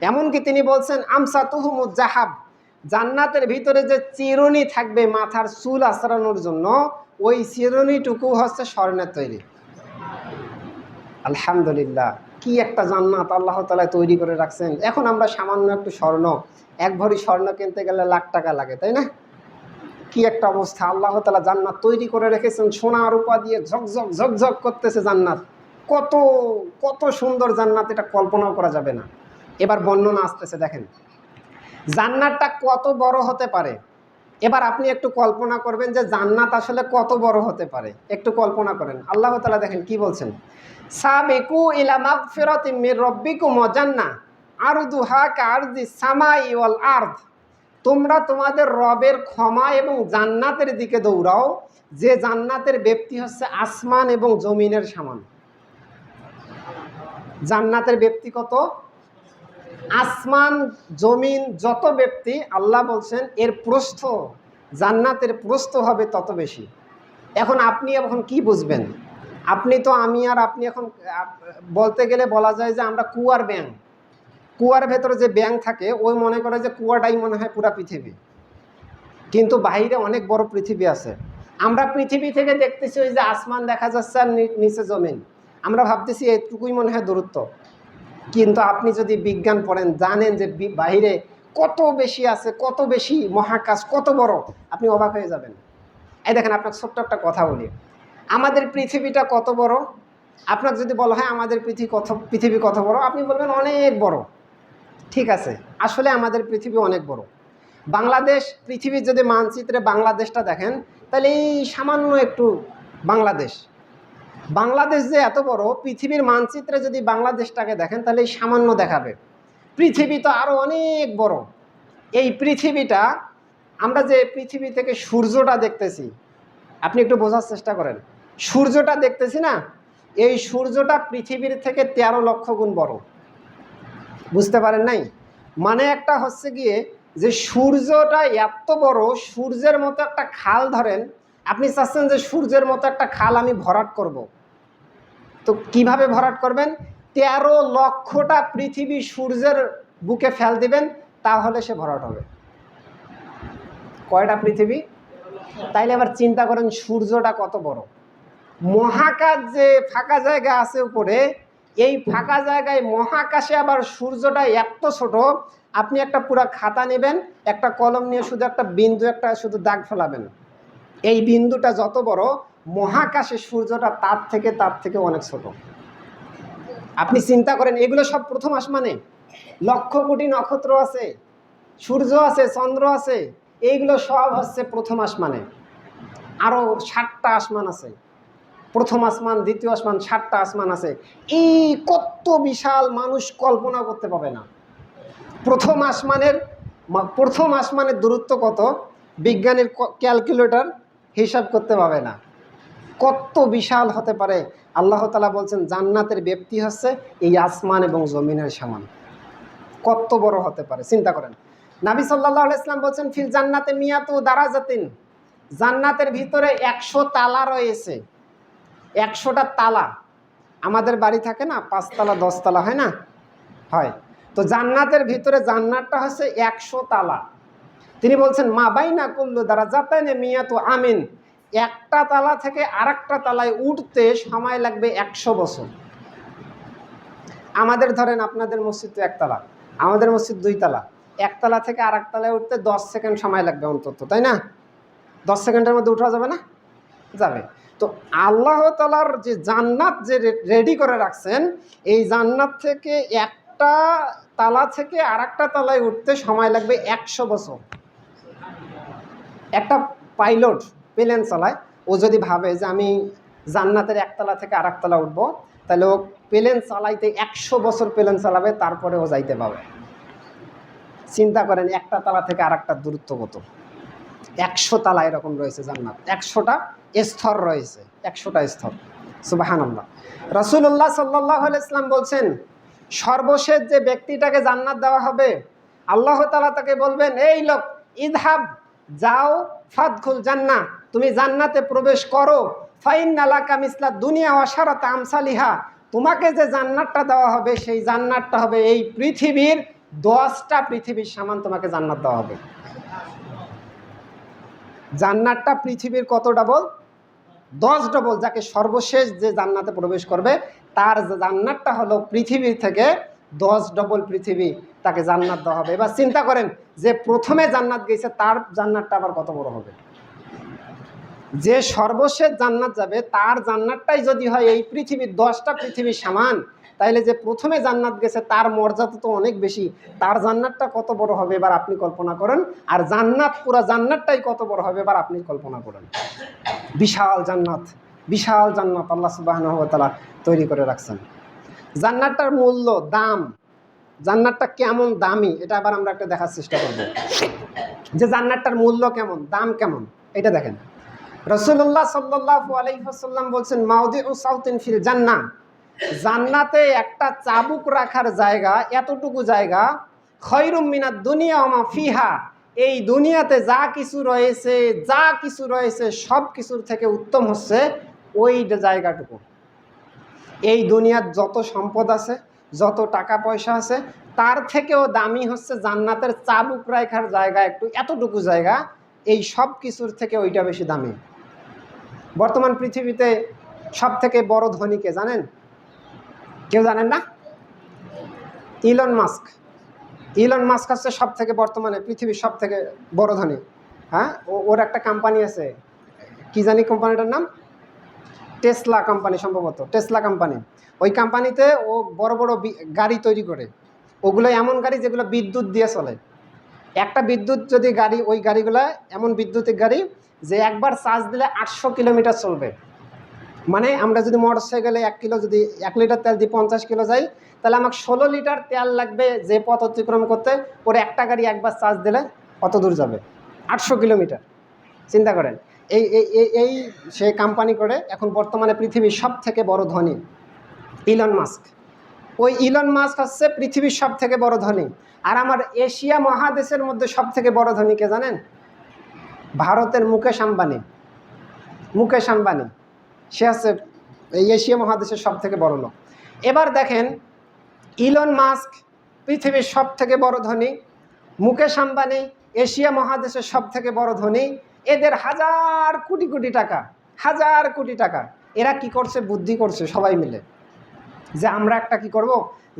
এমনকি তিনি বলছেন আমসাতুহুমুজ জাহাব, জান্নাতের ভিতরে যে চিরুনি থাকবে মাথার চুল আঁচড়ানোর জন্য, ওই চিরুনিটুকু হচ্ছে স্বর্ণের তৈরি। আলহামদুলিল্লাহ, কি একটা জান্নাত আল্লাহ তাআলা তৈরি করে রাখছেন। এখন আমরা সামান্য একটু স্বর্ণ, এক ভরি স্বর্ণ কিনতে গেলে লাখ টাকা লাগে, তাই না? কি একটা অবস্থা, আল্লাহ তাআলা জান্নাত তৈরি করে রেখেছেন সোনা রূপা দিয়ে, ঝকঝক ঝকঝক করতেছে জান্নাত। কত কত সুন্দর জান্নাত, এটা কল্পনাও করা যাবে না। এবার বর্ণনা আসতেছে, দেখেন জান্নাতটা কত বড় হতে পারে। এবার আপনি একটু কল্পনা করবেন যে জান্নাত আসলে কত বড় হতে পারে, একটু কল্পনা করেন। আল্লাহ তাআলা দেখেন কি বলছেন, সাবিকু ইলা মাগফিরাতিম মির রাব্বিকুম ওয়া জান্নাহ আরদুহা কাআরদিস সামাই ওয়াল আরদ, তোমরা তোমাদের রবের ক্ষমা এবং জান্নাতের দিকে দৌড়াও, যে জান্নাতের ব্যাপ্তি হচ্ছে আসমান এবং জমিনের সমান। জান্নাতের ব্যাপ্তি কত? আসমান জমিন যত ব্যাপ্তি, আল্লাহ বলছেন এর প্রস্থ, জান্নাতের প্রস্থ হবে তত বেশি। এখন আপনি এখন কি বুঝবেন? আপনি তো, আমি আর আপনি এখন বলতে গেলে বলা যায় যে আমরা কুয়ার ব্যাঙ। কুয়ার ভেতরে যে ব্যাঙ থাকে ওই মনে করে যে কুয়াটাই মনে হয় পুরা পৃথিবী, কিন্তু বাইরে অনেক বড় পৃথিবী আছে। আমরা পৃথিবী থেকে দেখতেছি ওই যে আসমান দেখা যাচ্ছে আর নিচে জমিন, আমরা ভাবতেছি এইটুকুই মনে হয় দূরত্ব। কিন্তু আপনি যদি বিজ্ঞান পড়েন, জানেন যে বাইরে কত বেশি আছে, কত বেশি মহাকাশ, কত বড়, আপনি অবাক হয়ে যাবেন। এই দেখেন, আপনার ছোট্ট একটা কথা বলি, আমাদের পৃথিবীটা কত বড়। আপনার যদি বলা হয় আমাদের পৃথিবী কত বড়, আপনি বলবেন অনেক বড়। ঠিক আছে, আসলে আমাদের পৃথিবী অনেক বড়। বাংলাদেশ, পৃথিবীর যদি মানচিত্রে বাংলাদেশটা দেখেন, তাহলে এই সামান্য একটু বাংলাদেশ। বাংলাদেশ যে এত বড়, পৃথিবীর মানচিত্রে যদি বাংলাদেশটাকে দেখেন তাহলে এই সামান্য দেখাবে। পৃথিবী তো আরও অনেক বড়। এই পৃথিবীটা, আমরা যে পৃথিবী থেকে সূর্যটা দেখতেছি, আপনি একটু বোঝার চেষ্টা করেন, সূর্যটা দেখতেছি না, এই সূর্যটা পৃথিবীর থেকে 13 লক্ষ গুণ বড়। বুঝতে পারেন নাই? মানে একটা হচ্ছে গিয়ে যে সূর্যটা এত বড়, সূর্যের মতো একটা খাল ধরেন, আপনি চাচ্ছেন যে সূর্যের মতো একটা খাল আমি ভরাট করব। তো কিভাবে ভরাট করবেন? 13 লক্ষটা পৃথিবী সূর্যের বুকে ফেল দিবেন, তাহলে সে ভরাট হবে। কয়টা পৃথিবী? তাইলে আবার চিন্তা করেন সূর্যটা কত বড়। মহাকাশ যে ফাঁকা জায়গা আছে উপরে, এই ফাঁকা জায়গায় মহাকাশে আবার সূর্যটা এত ছোট। আপনি একটা পুরো খাতা নেবেন, একটা কলম নিয়ে শুধু একটা বিন্দু, একটা শুধু দাগ ফেলাবেন। এই বিন্দুটা যত বড়, মহাকাশে সূর্যটা তার থেকে অনেক ছোট। আপনি চিন্তা করেন, এগুলো সব প্রথম আসমানে। লক্ষ কোটি নক্ষত্র আছে, সূর্য আছে, চন্দ্র আছে, এইগুলো সব হচ্ছে প্রথম আসমানে। আরও 7টা আসমান আছে, প্রথম আসমান, দ্বিতীয় আসমান, 7টা আসমান আছে। এই কত বিশাল, মানুষ কল্পনা করতে পাবে না। প্রথম আসমানের দূরত্ব কত, বিজ্ঞানীর ক্যালকুলেটর হিসাব করতে পাবে না। কত বিশাল হতে পারে। আল্লাহ তাআলা বলছেন জান্নাতের ব্যাপ্তি হচ্ছে এই আসমান এবং জমিনের সমান। কত বড় হতে পারে চিন্তা করেন। নবী সাল্লাল্লাহু আলাইহি ওয়াসাল্লাম বলছেন ফিল জান্নাতে মিয়াতু দারাজাতিন, জান্নাতের ভিতরে 100 তালা রয়েছে। 100টা তালা। আমাদের বাড়ি থাকে না 5 তালা 10 তালা, হয় না? হয়। তো জান্নাতের ভিতরে জান্নাতটা হচ্ছে 100 তালা। তিনি বলছেন মা বাইনা কুল্লু দারাজাতাইনি মিয়াতু আমিন, একটা তালা থেকে আরেকটা তালায় উঠতে সময় লাগবে 100 বছর। আমাদের ধরেন আপনাদের মসজিদ তো একতলা, আমাদের মসজিদ 2 তালা। একতলা থেকে আরেক তালায় উঠতে 10 সেকেন্ড সময় লাগবে অন্তত, তাই না? 10 সেকেন্ডের মধ্যে উঠা যাবে না? যাবে। তো আল্লাহ তাআলার যে জান্নাত যে রেডি করে রাখছেন, এই জান্নাত থেকে একটা তালা থেকে আরেকটা তালায় উঠতে সময় লাগবে 100 বছর। একটা পাইলট প্লেন চালায়, ও যদি ভাবে যে আমি জান্নাতের একতলা থেকে আরেকতলা উঠবো, তাহলে ও প্লেন চালাইতে 100 বছর প্লেন চালাবে, তারপরে ও যাইতে পাবে। চিন্তা করেন একটা তালা থেকে আরেকটা দূরত্ব কত। 100 তালা এরকম রয়েছে জান্নাত, 100টা স্তর রয়েছে, 100টা স্তর। সুবহানাল্লাহ। রাসূলুল্লাহ সাল্লাল্লাহু আলাইহি ওয়াসাল্লাম বলছেন সর্বশেষ যে ব্যক্তিটাকে জান্নাত দেওয়া হবে, আল্লাহ তাআলা তাকে বলবেন এই লোক ইযহাব, যাও, ফাদখুল জান্নাহ, তুমি জান্নাতে প্রবেশ করো, ফাইন্না লাকা মিসলা দুনিয়া ওয়া শারাতা আমসালিহা, তোমাকে যে জান্নাতটা দেওয়া হবে সেই জান্নাতটা হবে এই পৃথিবীর 10টা পৃথিবীর সমান, তোমাকে জান্নাত দেওয়া হবে। জান্নাতটা পৃথিবীর কত ডবল? 10 ডবল। যাকে সর্বশেষ যে জান্নাতে প্রবেশ করবে তার জান্নাতটা হলো পৃথিবীর থেকে 10 ডবল পৃথিবী, তাকে জান্নাত দেওয়া হবে। এবার চিন্তা করেন যে প্রথমে জান্নাত গেছে তার জান্নাতটা আবার কত বড় হবে। যে সর্বশেষ জান্নাত যাবে তার জান্নাতটাই যদি হয় এই পৃথিবীর 10টা পৃথিবীর সমান, তাইলে যে প্রথমে জান্নাত গেছে তার মর্যাদা তো অনেক বেশি, তার জান্নাতটা কত বড় হবে এবার আপনি কল্পনা করেন। আর জান্নাত, পুরো জান্নাতটাই কত বড় হবে এবার আপনি কল্পনা করেন। বিশাল জান্নাত, বিশাল জান্নাত আল্লাহ সুবহানাহু ওয়া তাআলা তৈরি করে রাখছেন। জান্নাতটার মূল্য, দাম, জান্নাতটা কেমন দামি, এটা আবার আমরা একটা দেখার চেষ্টা করব যে জান্নাতটার মূল্য কেমন, দাম কেমন। এটা দেখেন, রাসূলুল্লাহ সাল্লাল্লাহু আলাইহি ওয়াসাল্লাম বলছেন মাউদিউ সাউতিন ফিল জান্নাহ, জান্নাতে একটা চাবুক রাখার জায়গা, এতটুকু জায়গা, খয়রুম মিনাদ দুনিয়া ওয়া মা ফিহা, এই দুনিয়াতে যা কিছু রয়েছে সব কিছুর থেকে উত্তম হচ্ছে ওই জায়গাটুকু। এই দুনিয়ার যত সম্পদ আছে, যত টাকা পয়সা আছে, তার থেকেও দামি হচ্ছে জান্নাতের চাবুক রাখার জায়গা, একটু এতটুকু জায়গা, এই সব কিছুর থেকে ওইটা বেশি দামি। বর্তমান পৃথিবীতে সব থেকে বড় ধনী কে জানেন? কেউ জানেন না? Elon Musk. ইলন মাস্ক হচ্ছে সব থেকে বর্তমানে পৃথিবীর সব থেকে বড় ধনী। হ্যাঁ, ওর একটা কোম্পানি আছে, কি জানি কোম্পানিটার নাম, টেসলা কোম্পানি, সম্ভবত টেসলা কোম্পানি। ওই কোম্পানিতে ও বড় বড় গাড়ি তৈরি করে। ওগুলো এমন গাড়ি যেগুলো বিদ্যুৎ দিয়ে চলে। একটা বিদ্যুৎ যদি গাড়ি, ওই গাড়িগুলো এমন বিদ্যুতিক গাড়ি যে একবার চার্জ দিলে 800 কিলোমিটার চলবে। মানে আমরা যদি মোটরসাইকেলে 1 কিলো, যদি 1 লিটার তেল দিয়ে 50 কিলো যাই, তাহলে আমাকে 16 লিটার তেল লাগবে যে পথ অতিক্রম করতে। ওর একটা গাড়ি একবার চার্জ দিলে কত দূর যাবে? 800 কিলোমিটার। চিন্তা করেন। এই এই এই সে কোম্পানি করে এখন বর্তমানে পৃথিবীর সব থেকে বড় ধনী ইলন মাস্ক। ওই ইলন মাস্ক হচ্ছে পৃথিবীর সব থেকে বড় ধনী। আর আমার এশিয়া মহাদেশের মধ্যে সব থেকে বড় ধনী কে জানেন? ভারতের মুকেশ আম্বানি। মুকেশ আম্বানি সে হচ্ছে এই এশিয়া মহাদেশের সব থেকে বড় লোক। এবার দেখেন, ইলন মাস্ক পৃথিবীর সব থেকে বড় ধনী, মুকেশ আম্বানি এশিয়া মহাদেশের সব থেকে বড় ধনী। এদের হাজার কোটি কোটি টাকা, হাজার কোটি টাকা। এরা কি করছে? বুদ্ধি করছে সবাই মিলে যে আমরা একটা কি করব,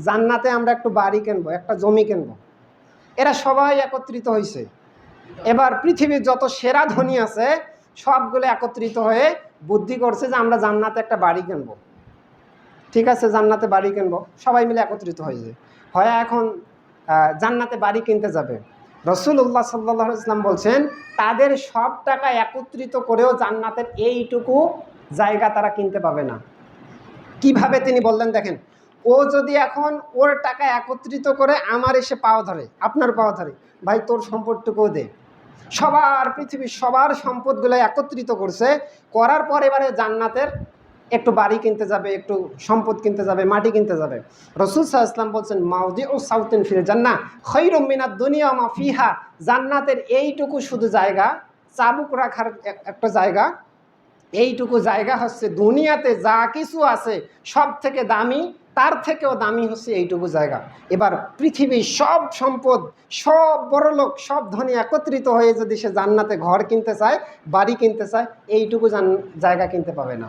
জান্নাতে আমরা একটু বাড়ি কিনবো, একটা জমি কিনবো। এরা সবাই একত্রিত হয়েছে। এবার পৃথিবীর যত সেরা ধনী আছে সবগুলো একত্রিত হয়ে বুদ্ধি করছে যে আমরা জান্নাতে একটা বাড়ি কিনবো। ঠিক আছে, জান্নাতে বাড়ি কিনবো, সবাই মিলে একত্রিত হয়েছে। হয় এখন জান্নাতে বাড়ি কিনতে যাবে। রাসূলুল্লাহ সাল্লাল্লাহু আলাইহি ওয়াসাল্লাম বলছেন তাদের সব টাকা একত্রিত করেও জান্নাতের এইটুকু জায়গা তারা কিনতে পাবে না। কিভাবে তিনি বললেন দেখেন, ও যদি এখন ওর টাকা একত্রিত করে আমার এসে পাওয়া ধরে, আপনার পাওয়া ধরে, ভাই তোর সম্পদটুকুও দে। সবার পৃথিবীর সবার সম্পদগুলো একত্রিত করছে, করার পর এবারে জান্নাতের একটু বাড়ি কিনতে যাবে, একটু সম্পদ কিনতে যাবে, মাটি কিনতে যাবে। রাসূল সাল্লাল্লাহু আলাইহি ওয়াসাল্লাম বলছেন মাউদিউ সাউতিন ফিল জান্নাহ খায়রুম মিনাদ দুনিয়া মা ফিহা। জান্নাতের এইটুকু শুধু জায়গা, চাবুক রাখার একটা জায়গা, এইটুকু জায়গা হচ্ছে দুনিয়াতে যা কিছু আছে সব থেকে দামি, তার থেকেও দামি হচ্ছে এইটুকু জায়গা। এবার পৃথিবীর সব সম্পদ, সব বড়লোক, সব ধনী একত্রিত হয়ে যদি সে জান্নাতে ঘর কিনতে চায়, বাড়ি কিনতে চায়, এইটুকু জায়গা কিনতে পাবে না।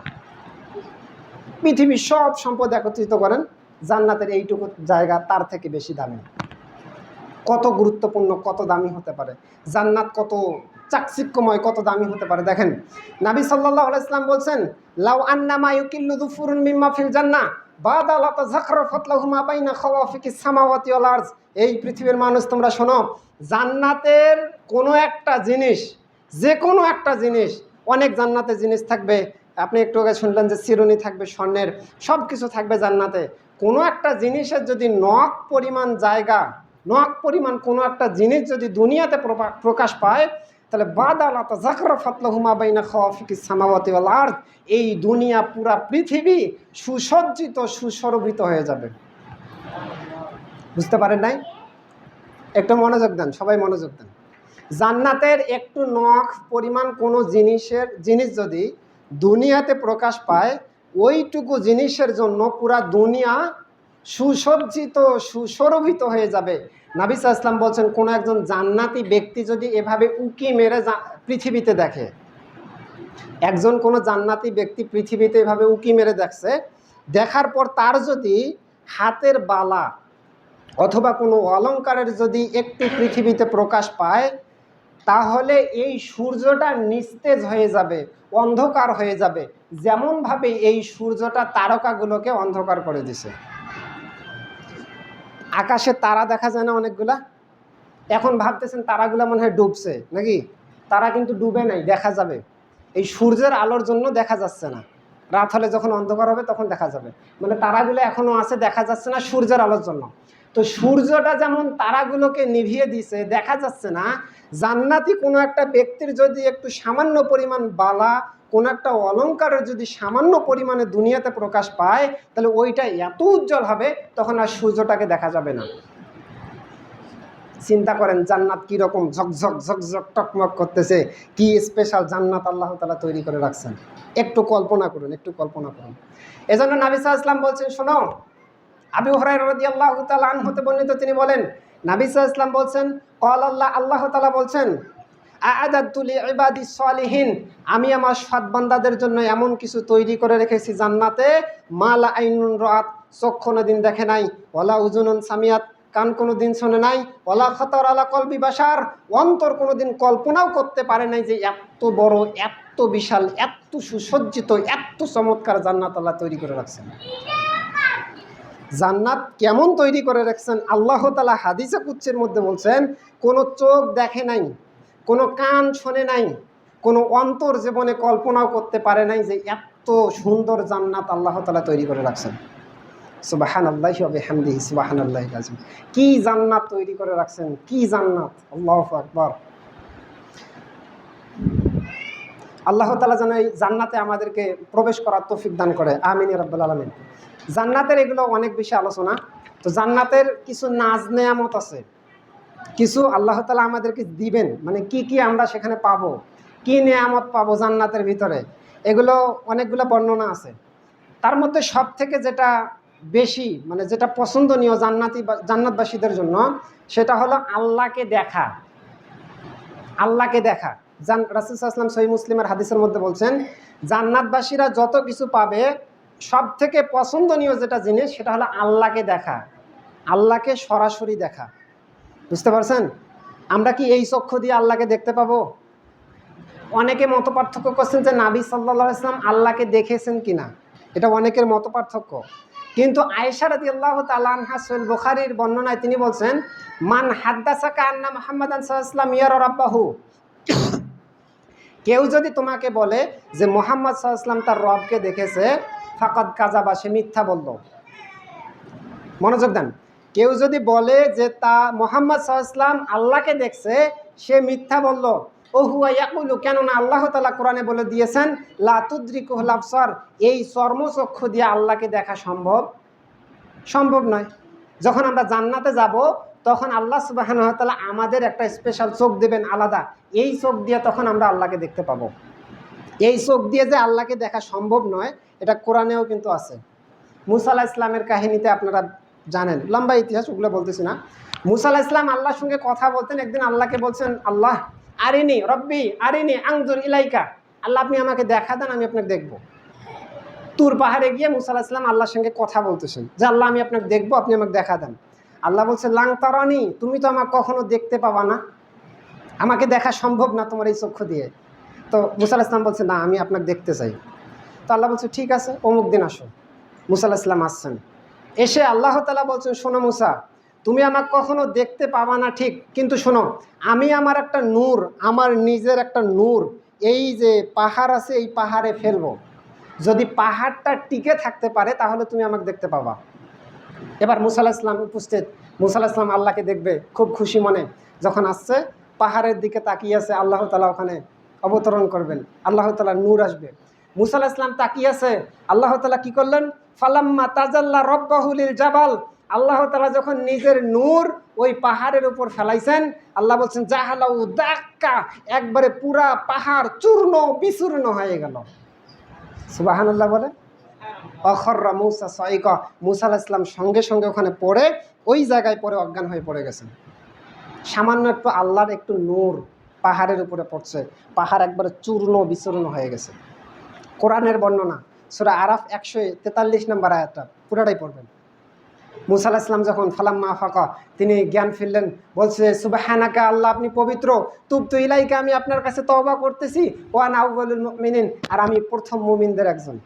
পৃথিবীর সব সম্পদ একত্রিত করেন, জান্নাতের এইটুকু জায়গা তার থেকে বেশি দামি। কত গুরুত্বপূর্ণ, কত দামি হতে পারে জান্নাত, কত চাকচিক্যময়, কত দামি হতে পারে। দেখেন নবী সাল্লাল্লাহু আলাইহি ওয়াসাল্লাম বলছেন লাউ আন্নামা ইউকিল্লু যুফুরুন মিম্মা ফিল জান্নাহ বাদালাতা যাখরাফাত লাহুমা বাইনা খাওয়াফিকিস সামাওয়াতি ওয়াল আরজ। এই পৃথিবীর মানুষ তোমরা শোনো, জান্নাতের কোনো একটা জিনিস, যে কোনো একটা জিনিস, অনেক জান্নাতে জিনিস থাকবে। আপনি একটু আগে শুনলেন যে চিরুনি থাকবে স্বর্ণের, সব কিছু থাকবে জান্নাতে। কোনো একটা জিনিসের যদি নখ পরিমাণ জায়গা, নখ পরিমাণ কোনো একটা জিনিস যদি দুনিয়াতে প্রকাশ পায়, তাহলে বাদালাতা যাখরাফাত লাহুমা বাইনা খাওয়াফিকিস সামাওয়াতি ওয়াল আরদ, এই দুনিয়া পুরা পৃথিবী সুসজ্জিত, সুশোভিত হয়ে যাবে। বুঝতে পারেন নাই? একটু মনোযোগ দেন, সবাই মনোযোগ দেন। জান্নাতের একটু নখ পরিমাণ কোনো জিনিস যদি দুনিয়াতে প্রকাশ পায়, ওইটুকু জিনিসের জন্য পুরা দুনিয়া সুসজ্জিত, সুশোভিত হয়ে যাবে। নবী সাল্লাল্লাহু আলাইহি ওয়াসাল্লাম বলছেন কোনো একজন জান্নাতি ব্যক্তি যদি এভাবে উকি মেরে পৃথিবীতে দেখে, একজন কোনো জান্নাতি ব্যক্তি পৃথিবীতে এভাবে উকি মেরে দেখছে, দেখার পর তার যদি হাতের বালা অথবা কোনো অলংকারের যদি একটু পৃথিবীতে প্রকাশ পায়, তাহলে এই সূর্যটা নিস্তেজ হয়ে যাবে, অন্ধকার হয়ে যাবে, যেমনভাবে এই সূর্যটা তারকাগুলোকে অন্ধকার করে দিছে। আকাশে তারা দেখা যায় না অনেকগুলা? এখন ভাবতেছেন তারাগুলা মনে হয় ডুবছে নাকি? তারা কিন্তু ডুবে নাই, দেখা যাবে। এই সূর্যের আলোর জন্য দেখা যাচ্ছে না। রাত হলে যখন অন্ধকার হবে তখন দেখা যাবে। মানে তারাগুলো এখনও আছে, দেখা যাচ্ছে না সূর্যের আলোর জন্য। তো সূর্যটা যেমন তারাগুলোকে নিভিয়ে দিছে, দেখা যাচ্ছে না, জান্নাতি কোনো একটা ব্যক্তির যদি একটু সামান্য পরিমাণ বালা, কোনো একটা অলংকারের যদি সামান্য পরিমাণে দুনিয়াতে প্রকাশ পায়, তাহলে ওইটা এত উজ্জ্বল হবে তখন আর সূর্যটাকে দেখা যাবে না। চিন্তা করেন জান্নাত কীরকম ঝকঝক ঝকঝক টকমক করতেছে, কি স্পেশাল জান্নাত আল্লাহ তাআলা তৈরি করে রাখছেন। একটু কল্পনা করুন, একটু কল্পনা করুন। এজন্য নবী সাল্লাল্লাহু আলাইহি ওয়াসাল্লাম বলছেন, শোনো, আবু হুরায়রা রাদিয়াল্লাহু তাআলা আনহু হতে বর্ণিত, তিনি বলেন নবী সাল্লাল্লাহু আলাইহি ওয়াসাল্লাম বলছেন আল্লাহ তাআলা বলছেন আ'আদাতু লিইবাদিস সালিহিন, আমি আমার সৎ বান্দাদের জন্য এমন কিছু তৈরি করে রেখেছি জান্নাতে, মা লা আইনুন রাআত, চোখ কোনোদিন দেখে নাই, ওয়ালা উযুনুন সামিয়াত, কান কোনোদিন শোনে নাই, ওয়ালা খাতার আলা কলবি বাশার, অন্তর কোনোদিন কল্পনাও করতে পারে নাই যে এত বড়, এত বিশাল, এত সুসজ্জিত, এত চমৎকার জান্নাত আল্লাহ তৈরি করে রাখছেন। জান্নাত কেমন তৈরি করে রাখছেন আল্লাহ তাআলা হাদিসে কুদসির মধ্যে বলছেন, কোনো চোখ দেখে নাই, কোনো কান শোনে নাই, কোনো অন্তর জীবনে কল্পনাও করতে পারে নাই যে এত সুন্দর জান্নাত আল্লাহ তাআলা তৈরি করে রাখছেন। সুবহানাল্লাহি ওয়া বিহামদিহি সুবহানাল্লাহিল আযীম। কি জান্নাত তৈরি করে রাখছেন, কি জান্নাত! আল্লাহু আকবার। আল্লাহ তাআলা যেন এই জান্নাতে আমাদেরকে প্রবেশ করার তৌফিক দান করে, আমিন ইয়া রাব্বাল আলামিন। জান্নাতের এগুলো অনেক বেশি আলোচনা। তো জান্নাতের কিছু নাজ নেয়ামত আছে, কিছু আল্লাহ তাআলা আমাদেরকে দিবেন, মানে কি কি আমরা সেখানে পাবো, কি নেয়ামত পাবো জান্নাতের ভিতরে, এগুলো অনেকগুলো বর্ণনা আছে। তার মধ্যে সব থেকে যেটা বেশি, মানে যেটা পছন্দনীয় জান্নাতবাসীদের জন্য, সেটা হলো আল্লাহকে দেখা। আল্লাহকে দেখা। রাসূল সাল্লাল্লাহু আলাইহি ওয়াসাল্লাম সহিহ মুসলিমের হাদিসের মধ্যে বলছেন, জান্নাতবাসীরা যত কিছু পাবে সব থেকে পছন্দনীয় যেটা জিনিস সেটা হলো আল্লাহকে দেখা, আল্লাহকে সরাসরি দেখা। বুঝতে পারছেন? আমরা কি এই চক্ষু দিয়ে আল্লাহকে দেখতে পাবো? অনেকে মত পার্থক্য করছেন যে নবী সাল্লাল্লাহু আলাইহি ওয়াসাল্লাম আল্লাহকে দেখেছেন কিনা, এটা অনেকের মত পার্থক্য। কিন্তু আয়েশা রাদিয়াল্লাহু তাআলা আনহা সহিহ বুখারীর বর্ণনায় তিনি বলছেন, মান হাদ্দাসাকা আন্না মুহাম্মাদান সাল্লাল্লাহু আলাইহি ওয়াসাল্লাম ইয়ারা রাব্বাহু, কেউ যদি তোমাকে বলে যে মুহাম্মদ সাল্লাল্লাহু আলাইহি ওয়াসাল্লাম তার রবকে দেখেছে, ফাকাদ কাযাবা, সে মিথ্যা বলল। মনোযোগ দেন, কেউ যদি বলে যে তা মুহাম্মদ সাল্লাল্লাহু আলাইহি ওয়াসাল্লাম আল্লাহকে দেখছে, সে মিথ্যা বলল। ও হুয়া ইয়াকুলু, কেননা আল্লাহ তাআলা কোরআনে বলে দিয়েছেন, লা তুদরিকুহুল আবসার, এই চর্মচক্ষু দিয়ে আল্লাহকে দেখা সম্ভব নয়। যখন আমরা জান্নাতে যাব তখন আল্লাহ সুবহানাহু ওয়া তাআলা আমাদের একটা স্পেশাল চোখ দেবেন আলাদা, এই চোখ দিয়ে তখন আমরা আল্লাহকে দেখতে পাবো। এই চোখ দিয়ে যে আল্লাহকে দেখা সম্ভব নয়, এটা কোরআনেও কিন্তু আছে। মুসা আলাইহিস সালামের কাহিনীতে আপনারা জানেন, লম্বা ইতিহাস, ওগুলো বলতেছি না। মুসা আলাইহিস সালাম আল্লাহর সঙ্গে কথা বলতেন, একদিন আল্লাহকে বলছেন, আল্লাহ আরিনি রব্বি আরিনি আনজুর ইলাইকা, আল্লাহ আপনি আমাকে দেখা দেন, আমি আপনাকে দেখব। তুর পাহাড়ে গিয়ে মুসা আলাইহিস সালাম আল্লাহর সঙ্গে কথা বলতেছেন যে আল্লাহ আমি আপনাকে দেখবো, আপনি আমাকে দেখা দেন। আল্লাহ বলছে, লাং তারানি, তুমি তো আমাকে কখনো দেখতে পাবা না, আমাকে দেখা সম্ভব না তোমার এই চক্ষু দিয়ে। তো মুসা আলাইহিস সালাম বলছে, না আমি আপনাকে দেখতে চাই। তো আল্লাহ বলছে, ঠিক আছে, অমুক দিন আসো। মুসা আলাইহিস সালাম আসছেন, এসে আল্লাহ তাআলা বলছেন, শোনো মুসা, তুমি আমাকে কখনো দেখতে পাবা না ঠিক, কিন্তু শোনো, আমি আমার একটা নূর, আমার নিজের একটা নূর এই যে পাহাড় আছে এই পাহাড়ে ফেলবো, যদি পাহাড়টা টিকে থাকতে পারে তাহলে তুমি আমাকে দেখতে পাবা। এবার মুসা আলাইহিস সালাম উপস্থিত, মুসা আলাইহিস সালাম আল্লাহকে দেখবে, খুব খুশি মনে যখন আসছে, পাহাড়ের দিকে তাকিয়ে আছে, আল্লাহ তাআলা ওখানে অবতরণ করবেন, আল্লাহ তাআলার নূর আসবে। মুসা আলাইহিস সালাম তাকিয়ে আছে, আল্লাহ তাআলা কি করলেন, ফালাম্মা তাজাল্লা রাব্বাহু লিল জাবাল, আল্লাহ তাআলা যখন নিজের নূর ওই পাহাড়ের উপর ফেলাইছেন, আল্লাহ বলছেন, জাহালাউ দাক্কা, একবারে পুরা পাহাড় চূর্ণ বিচূর্ণ হয়ে গেল। সুবহানাল্লাহ বলে। অখররা মুসা সাইকা, মুসা আলাইহিস সালাম সঙ্গে সঙ্গে ওখানে পড়ে, ওই জায়গায় পড়ে অজ্ঞান হয়ে পড়ে গেছেন। সামান্য একটু আল্লাহর একটু নূর পাহাড়ের উপরে পড়ছে, পাহাড় একবারে চূর্ণ বিচূর্ণ হয়ে গেছে। কোরআনের বর্ণনা, সূরা আরাফ 143 নম্বর আয়াতটা পুরাটাই পড়বেন। মুসা আলাইহিস সালাম যখন ফালাম্মা আফাকা, তিনি জ্ঞান ফিরলেন, বলছে, সুবহানাকা, আল্লাহ আপনি পবিত্র, তুবতু ইলাইকা, আমি আপনার কাছে তওবা করতেছি, ওয়া আনা আউয়ালুল মুমিনিন, আর আমি প্রথম মুমিনদের একজন।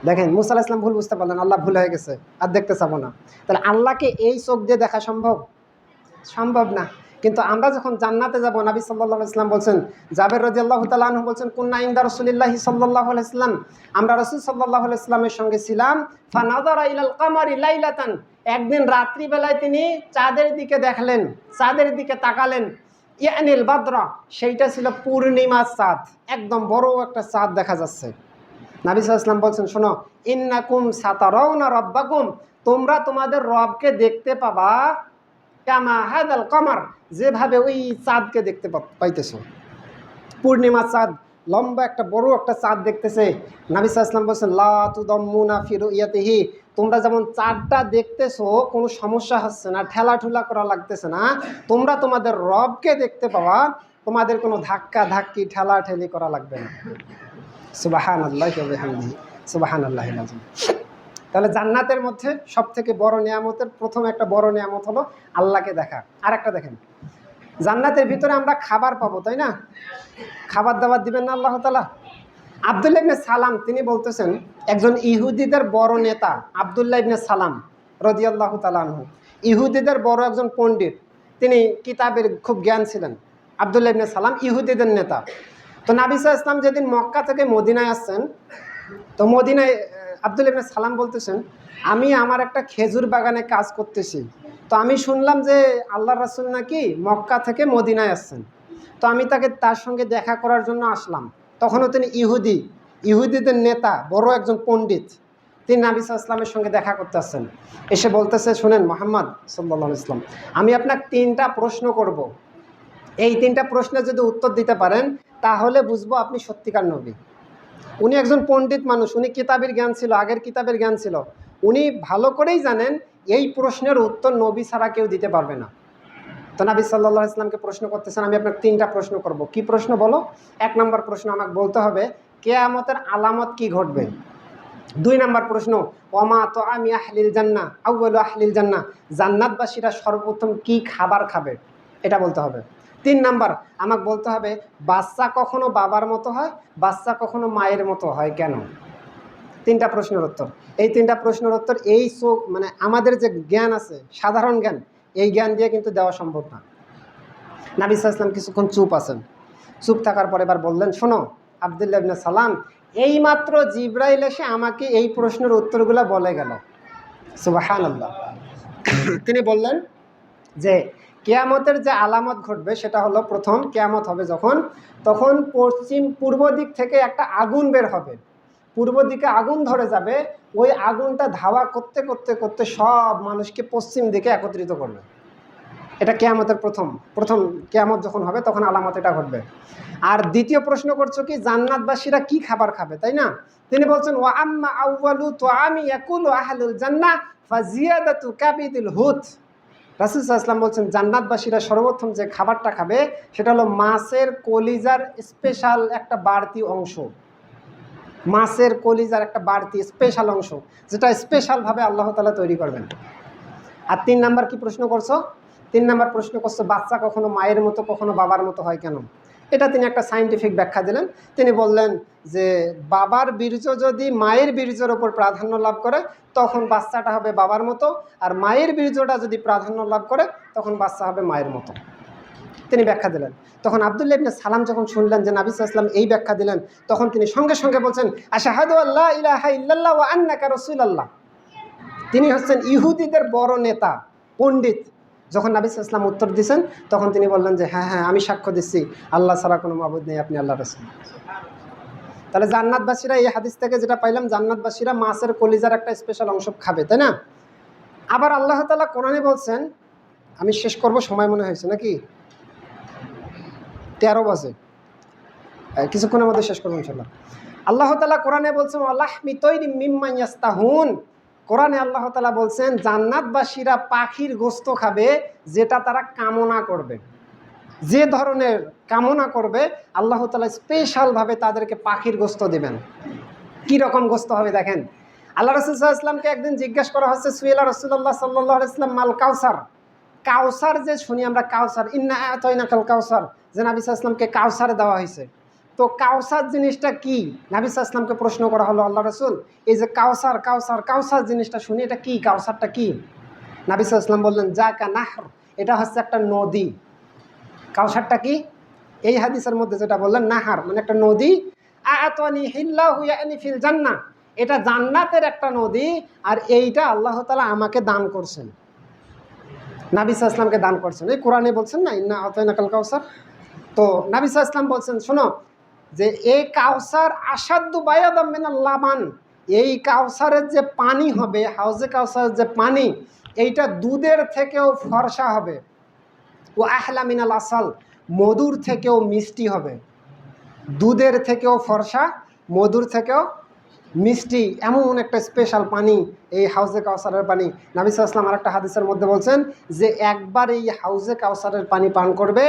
দেখেন মুসা আলাইহিস সালাম ভুল বুঝতে পারলেন, আল্লাহ ভুল হয়ে গেছে, আর দেখতে চাবো না। তাহলে আল্লাহকে এই চোখ দিয়ে দেখা সম্ভব না। কিন্তু আমরা যখন জান্নাতে যাব, নবী সাল্লাল্লাহু আলাইহি ওয়াসাল্লাম বলছেন, জাবের রাদিয়াল্লাহু তাআলা আনহু বলছেন, কুন্না ইনদা রাসূলিল্লাহি সাল্লাল্লাহু আলাইহি ওয়াসাল্লাম, আমরা রাসূল সাল্লাল্লাহু আলাইহি ওয়াসাল্লামের সঙ্গে ছিলাম, ফানাযারা ইলাল কামারি লাইলাতান, একদিন রাত্রিবেলায় তিনি চাঁদের দিকে দেখলেন, চাঁদের দিকে তাকালেন, ইয়ানিল বাদরা, সেইটা ছিল পূর্ণিমার চাঁদ, একদম বড় একটা চাঁদ দেখা যাচ্ছে। নবী সাল্লাল্লাহু আলাইহি ওয়াসাল্লাম বলছেন, শোনো, ইন্নাকুম সাতারাউনা রাব্বাকুম, তোমরা তোমাদের রবকে দেখতে পাবা, কামা হাদাল কমার, যেভাবে ওই চাঁদকে দেখতে পাইতেছো, পূর্ণিমা চাঁদ, লম্বা একটা বড় একটা চাঁদ দেখতেছে। নবী সাল্লাল্লাহু আলাইহি ওয়াসাল্লাম বলছেন, লা তুদাম্মুনা ফি রুয়াতিহি, তোমরা যেমন চাঁদটা দেখতেছো কোনো সমস্যা হচ্ছে না, ঠেলাঠুলা করা লাগতেছে না, তোমরা তোমাদের রবকে দেখতে পাওয়া, তোমাদের কোনো ধাক্কা ধাক্কি ঠেলাঠেলি করা লাগবে না। সুবহানাল্লাহি ওয়া বিহামদিহি, সুবহানাল্লাহিল আযীম। তাহলে জান্নাতের মধ্যে সব থেকে বড় নিয়ামতের প্রথম একটা বড় নিয়ামত হলো আল্লাহকে দেখা। আর একটা দেখেন, জান্নাতের ভিতরে আমরা খাবার পাবো, তাই না? খাবার দাবার দিবেন না আল্লাহ তাআলা। আব্দুল্লাহ ইবনে সালাম তিনি বলতেছেন, একজন ইহুদিদের বড় নেতা আব্দুল্লাহ ইবনে সালাম রাদিয়াল্লাহু তাআলা আনহু, ইহুদিদের বড় একজন পণ্ডিত, তিনি কিতাবের খুব জ্ঞান ছিলেন। আব্দুল্লাহ ইবনে সালাম ইহুদিদের নেতা। তো নবী সাল্লাল্লাহু আলাইহি ওয়াসাল্লাম যেদিন মক্কা থেকে মদিনায় আসছেন, তো মদিনায় আব্দুল্লাহ ইবনে সালাম বলতেছেন, আমি আমার একটা খেজুর বাগানে কাজ করতেছি, তো আমি শুনলাম যে আল্লাহর রাসূল নাকি মক্কা থেকে মদিনায় আসছেন। তো আমি তার সঙ্গে দেখা করার জন্য আসলাম। তখনও তিনি ইহুদিদের নেতা, বড় একজন পণ্ডিত। তিনি নবী সাল্লাল্লাহু আলাইহি ওয়াসাল্লামের সঙ্গে দেখা করতে আসছেন। এসে বলতেছে, শুনেন মুহাম্মদ সাল্লাল্লাহু আলাইহি ওয়াসাল্লাম, আমি আপনাকে 3টা প্রশ্ন করব। এই 3টা প্রশ্নের যদি উত্তর দিতে পারেন তাহলে বুঝবো আপনি সত্যিকার নবী। উনি একজন পণ্ডিত মানুষ, উনি কিতাবের জ্ঞান ছিল, আগের কিতাবের জ্ঞান ছিল। উনি ভালো করেই জানেন এই প্রশ্নের উত্তর নবী ছাড়া কেউ দিতে পারবে না। তো নবী সাল্লাল্লাহু আলাইহি ওয়াসাল্লামকে প্রশ্ন করতেছেন, আমি আপনাকে 3টা প্রশ্ন করব। কি প্রশ্ন বলো? 1 নম্বর প্রশ্ন, আমাকে বলতে হবে কিয়ামতের আলামত কি ঘটবে। 2 নম্বর প্রশ্ন, ওমা তো আমি আহলিল জান্নাহ আউয়ালু আহলিল জান্নাহ, জান্নাতবাসীরা সর্বপ্রথম কি খাবার খাবে, এটা বলতে হবে। 3 নাম্বার, আমাকে বলতে হবে বাচ্চা কখনো বাবার মতো হয়, বাচ্চা কখনো মায়ের মতো হয় কেন। 3টা প্রশ্নের উত্তর। এই 3টা প্রশ্নের উত্তর এই মানে আমাদের যে জ্ঞান আছে, সাধারণ জ্ঞান, এই জ্ঞান দিয়ে কিন্তু দেওয়া সম্ভব না। নবী সাল্লাল্লাহু আলাইহি ওয়াসাল্লাম কিছুক্ষণ চুপ আছেন। চুপ থাকার পরে এবার বললেন, শোনো আব্দুল্লাহ ইবনে সালাম, এইমাত্র জিবরাইল এসে আমাকে এই প্রশ্নের উত্তরগুলো বলে গেল। সুবহানাল্লাহ। তিনি বললেন যে কিয়ামতের যে আলামত ঘটবে সেটা হলো, প্রথম কিয়ামত হবে তখন পূর্ব দিক থেকে একটা আগুন বের হবে। পূর্ব দিকে আগুন ধরে যাবে, ওই আগুনটা ধাওয়া করতে করতে করতে সব মানুষকে পশ্চিম দিকে একত্রিত করবে। এটা কিয়ামতের প্রথম কিয়ামত যখন হবে তখন আলামত এটা ঘটবে। আর দ্বিতীয় প্রশ্ন করছো কি জান্নাতবাসীরা কি খাবার খাবে, তাই না? তিনি বলছেন ওয়া আম্মা আউয়ালু তুআমি ইয়াকুলু আহলুল জান্নাহ ফাজিয়াদাতু কাবিদিল হুত। রাসূল সাল্লাল্লাহু আলাইহি ওয়াসাল্লাম বলছেন জান্নাতবাসীরা সর্বপ্রথম যে খাবারটা খাবে সেটা হলো মাছের কলিজার স্পেশাল একটা বাড়তি অংশ। মাছের কলিজার একটা বাড়তি স্পেশাল অংশ, যেটা স্পেশালভাবে আল্লাহ তাআলা তৈরি করবেন। আর 3 নাম্বার কি প্রশ্ন করছো? 3 নাম্বার প্রশ্ন করছো বাচ্চা কখনো মায়ের মতো কখনো বাবার মতো হয় কেন। এটা তিনি একটা সায়েন্টিফিক ব্যাখ্যা দিলেন। তিনি বললেন যে বাবার বীর্য যদি মায়ের বীর্যের ওপর প্রাধান্য লাভ করে তখন বাচ্চাটা হবে বাবার মতো, আর মায়ের বীর্যটা যদি প্রাধান্য লাভ করে তখন বাচ্চা হবে মায়ের মতো। তিনি ব্যাখ্যা দিলেন। তখন আব্দুল্লাহ ইবনে সালাম যখন শুনলেন যে নবী সাল্লাল্লাহু আলাইহি ওয়াসাল্লাম এই ব্যাখ্যা দিলেন, তখন তিনি সঙ্গে সঙ্গে বলছেন আশহাদু আল্লা ইলাহা ইল্লাল্লাহ ওয়া আন্নাকা রাসূলুল্লাহ। তিনি হচ্ছেন ইহুদিদের বড় নেতা, পণ্ডিত। যখন নবী সাল্লাল্লাহু আলাইহি ওয়াসাল্লাম উত্তর দিয়েছেন তখন তিনি বললেন যে হ্যাঁ হ্যাঁ আমি সাক্ষ্য দিচ্ছি আল্লাহ ছাড়া কোনো মাবুদ নেই, আপনি আল্লাহর রাসূল। তাহলে জান্নাতবাসীরা, এই হাদিস থেকে যেটা পাইলাম, জান্নাতবাসীরা মাছের কলিজার একটা স্পেশাল অংশ খাবে, তাই না? আবার আল্লাহ তাআলা কোরআনে বলছেন, আমি শেষ করব, সময় মনে হয়েছে নাকি? 13 বাজে, কিছুক্ষণের মধ্যে শেষ করবো ইনশাআল্লাহ। আল্লাহ তাআলা কোরআনে বলছেন ওয়ালাহমি তৈরিম মিম্মা ইয়াস্তাহুন। কোরআনে আল্লাহ তাআলা বলছেন জান্নাতবাসীরা পাখির গোশত খাবে যেটা তারা কামনা করবে। যে ধরনের কামনা করবে আল্লাহ তাআলা স্পেশালভাবে তাদেরকে পাখির গোশত দেবেন। কী রকম গোশত হবে দেখেন। আল্লাহ রাসূল সাল্লাল্লাহু আলাইহি ওয়াসাল্লামকে একদিন জিজ্ঞাসা করা হচ্ছে, সুয়েলা রাসূলুল্লাহ সাল্লাল্লাহু আলাইহি ওয়াসাল্লাম মাল কাউসার। কাউসার যে শুনি আমরা, কাউসার, ইন্না আ'তাইনাকাল কাউসার, যে নবী সাল্লাল্লাহু আলাইহি ওয়াসাল্লামকে কাউসার দেওয়া হয়েছে। তো কাউসার জিনিসটা কি নবী সাল্লাল্লাহু আলাইহি ওয়াসাল্লামকে প্রশ্ন করা হলো, আল্লাহ রাসূল এই যে কাউসার কাউসার কাউসার জিনিসটা শুনি, এটা কি, কাউসারটা কি? নবী সাল্লাল্লাহু আলাইহি ওয়াসাল্লাম বললেন জাকা নাহর, এটা হচ্ছে একটা নদী। কাউসারটা কি? এই হাদিসের মধ্যে যেটা বললেন নাহার মানে একটা নদী। আ'তানি হিল্লাহু ইয়ানি ফিল জান্নাহ, এটা জান্নাতের একটা নদী, আর এইটা আল্লাহ তাআলা আমাকে দান করছেন, নবী সাল্লাল্লাহু আলাইহি ওয়াসাল্লামকে দান করছেন। এই কোরআনে বলছেন না ইন্না আ'তাইনাকাল কাউসার। তো নবী সাল্লাল্লাহু আলাইহি ওয়াসাল্লাম বলছেন শোনো যে এই কাউসার আসাদ্দু বায়াদাম মিনাল লাবান, এই কাউসারের যে পানি হবে, হাউজে কাউসারের যে পানি, এইটা দুধের থেকেও ফর্সা হবে। ও আহলা মিনাল আসাল, মধুর থেকেও মিষ্টি হবে। দুধের থেকেও ফর্সা, মধুর থেকেও মিষ্টি, এমন একটা স্পেশাল পানি এই হাউজে কাউসারের পানি। নবী সাল্লাল্লাহু আলাইহি ওয়াসাল্লাম আরেকটা হাদিসের মধ্যে বলছেন যে একবার এই হাউজে কাউসারের পানি পান করবে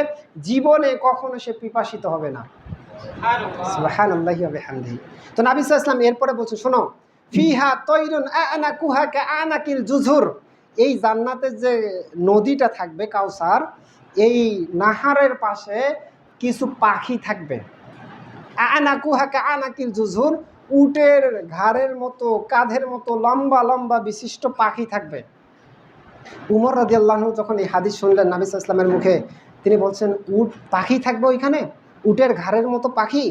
জীবনে কখনো সে পিপাসিত হবে না। সুবহানাল্লাহি ওয়া বিহামদিহি। তো নবী সাল্লাল্লাহু আলাইহি ওয়াসাল্লাম এরপরে বলছে শোনো ফিহা তৈরুন আনাকুহা কাআনাকিল জুজুর, এই জান্নাতের যে নদীটা থাকবে কাউসার, এই নাহারের পাশে কিছু পাখি থাকবে। আনাকুহা কাআনাকিল জুজুর, উটের ঘাড়ের মতো কাঁধের মতো লম্বা লম্বা বিশিষ্ট পাখি থাকবে। উমর রাদিয়াল্লাহু আনহু যখন এই হাদিস শুনলেন নবী সাল্লাল্লাহু আলাইহি ওয়াসাল্লামের মুখে, তিনি বলছেন উট পাখি থাকবে ওইখানে, উটের ঘাড়ের মতো পাখি।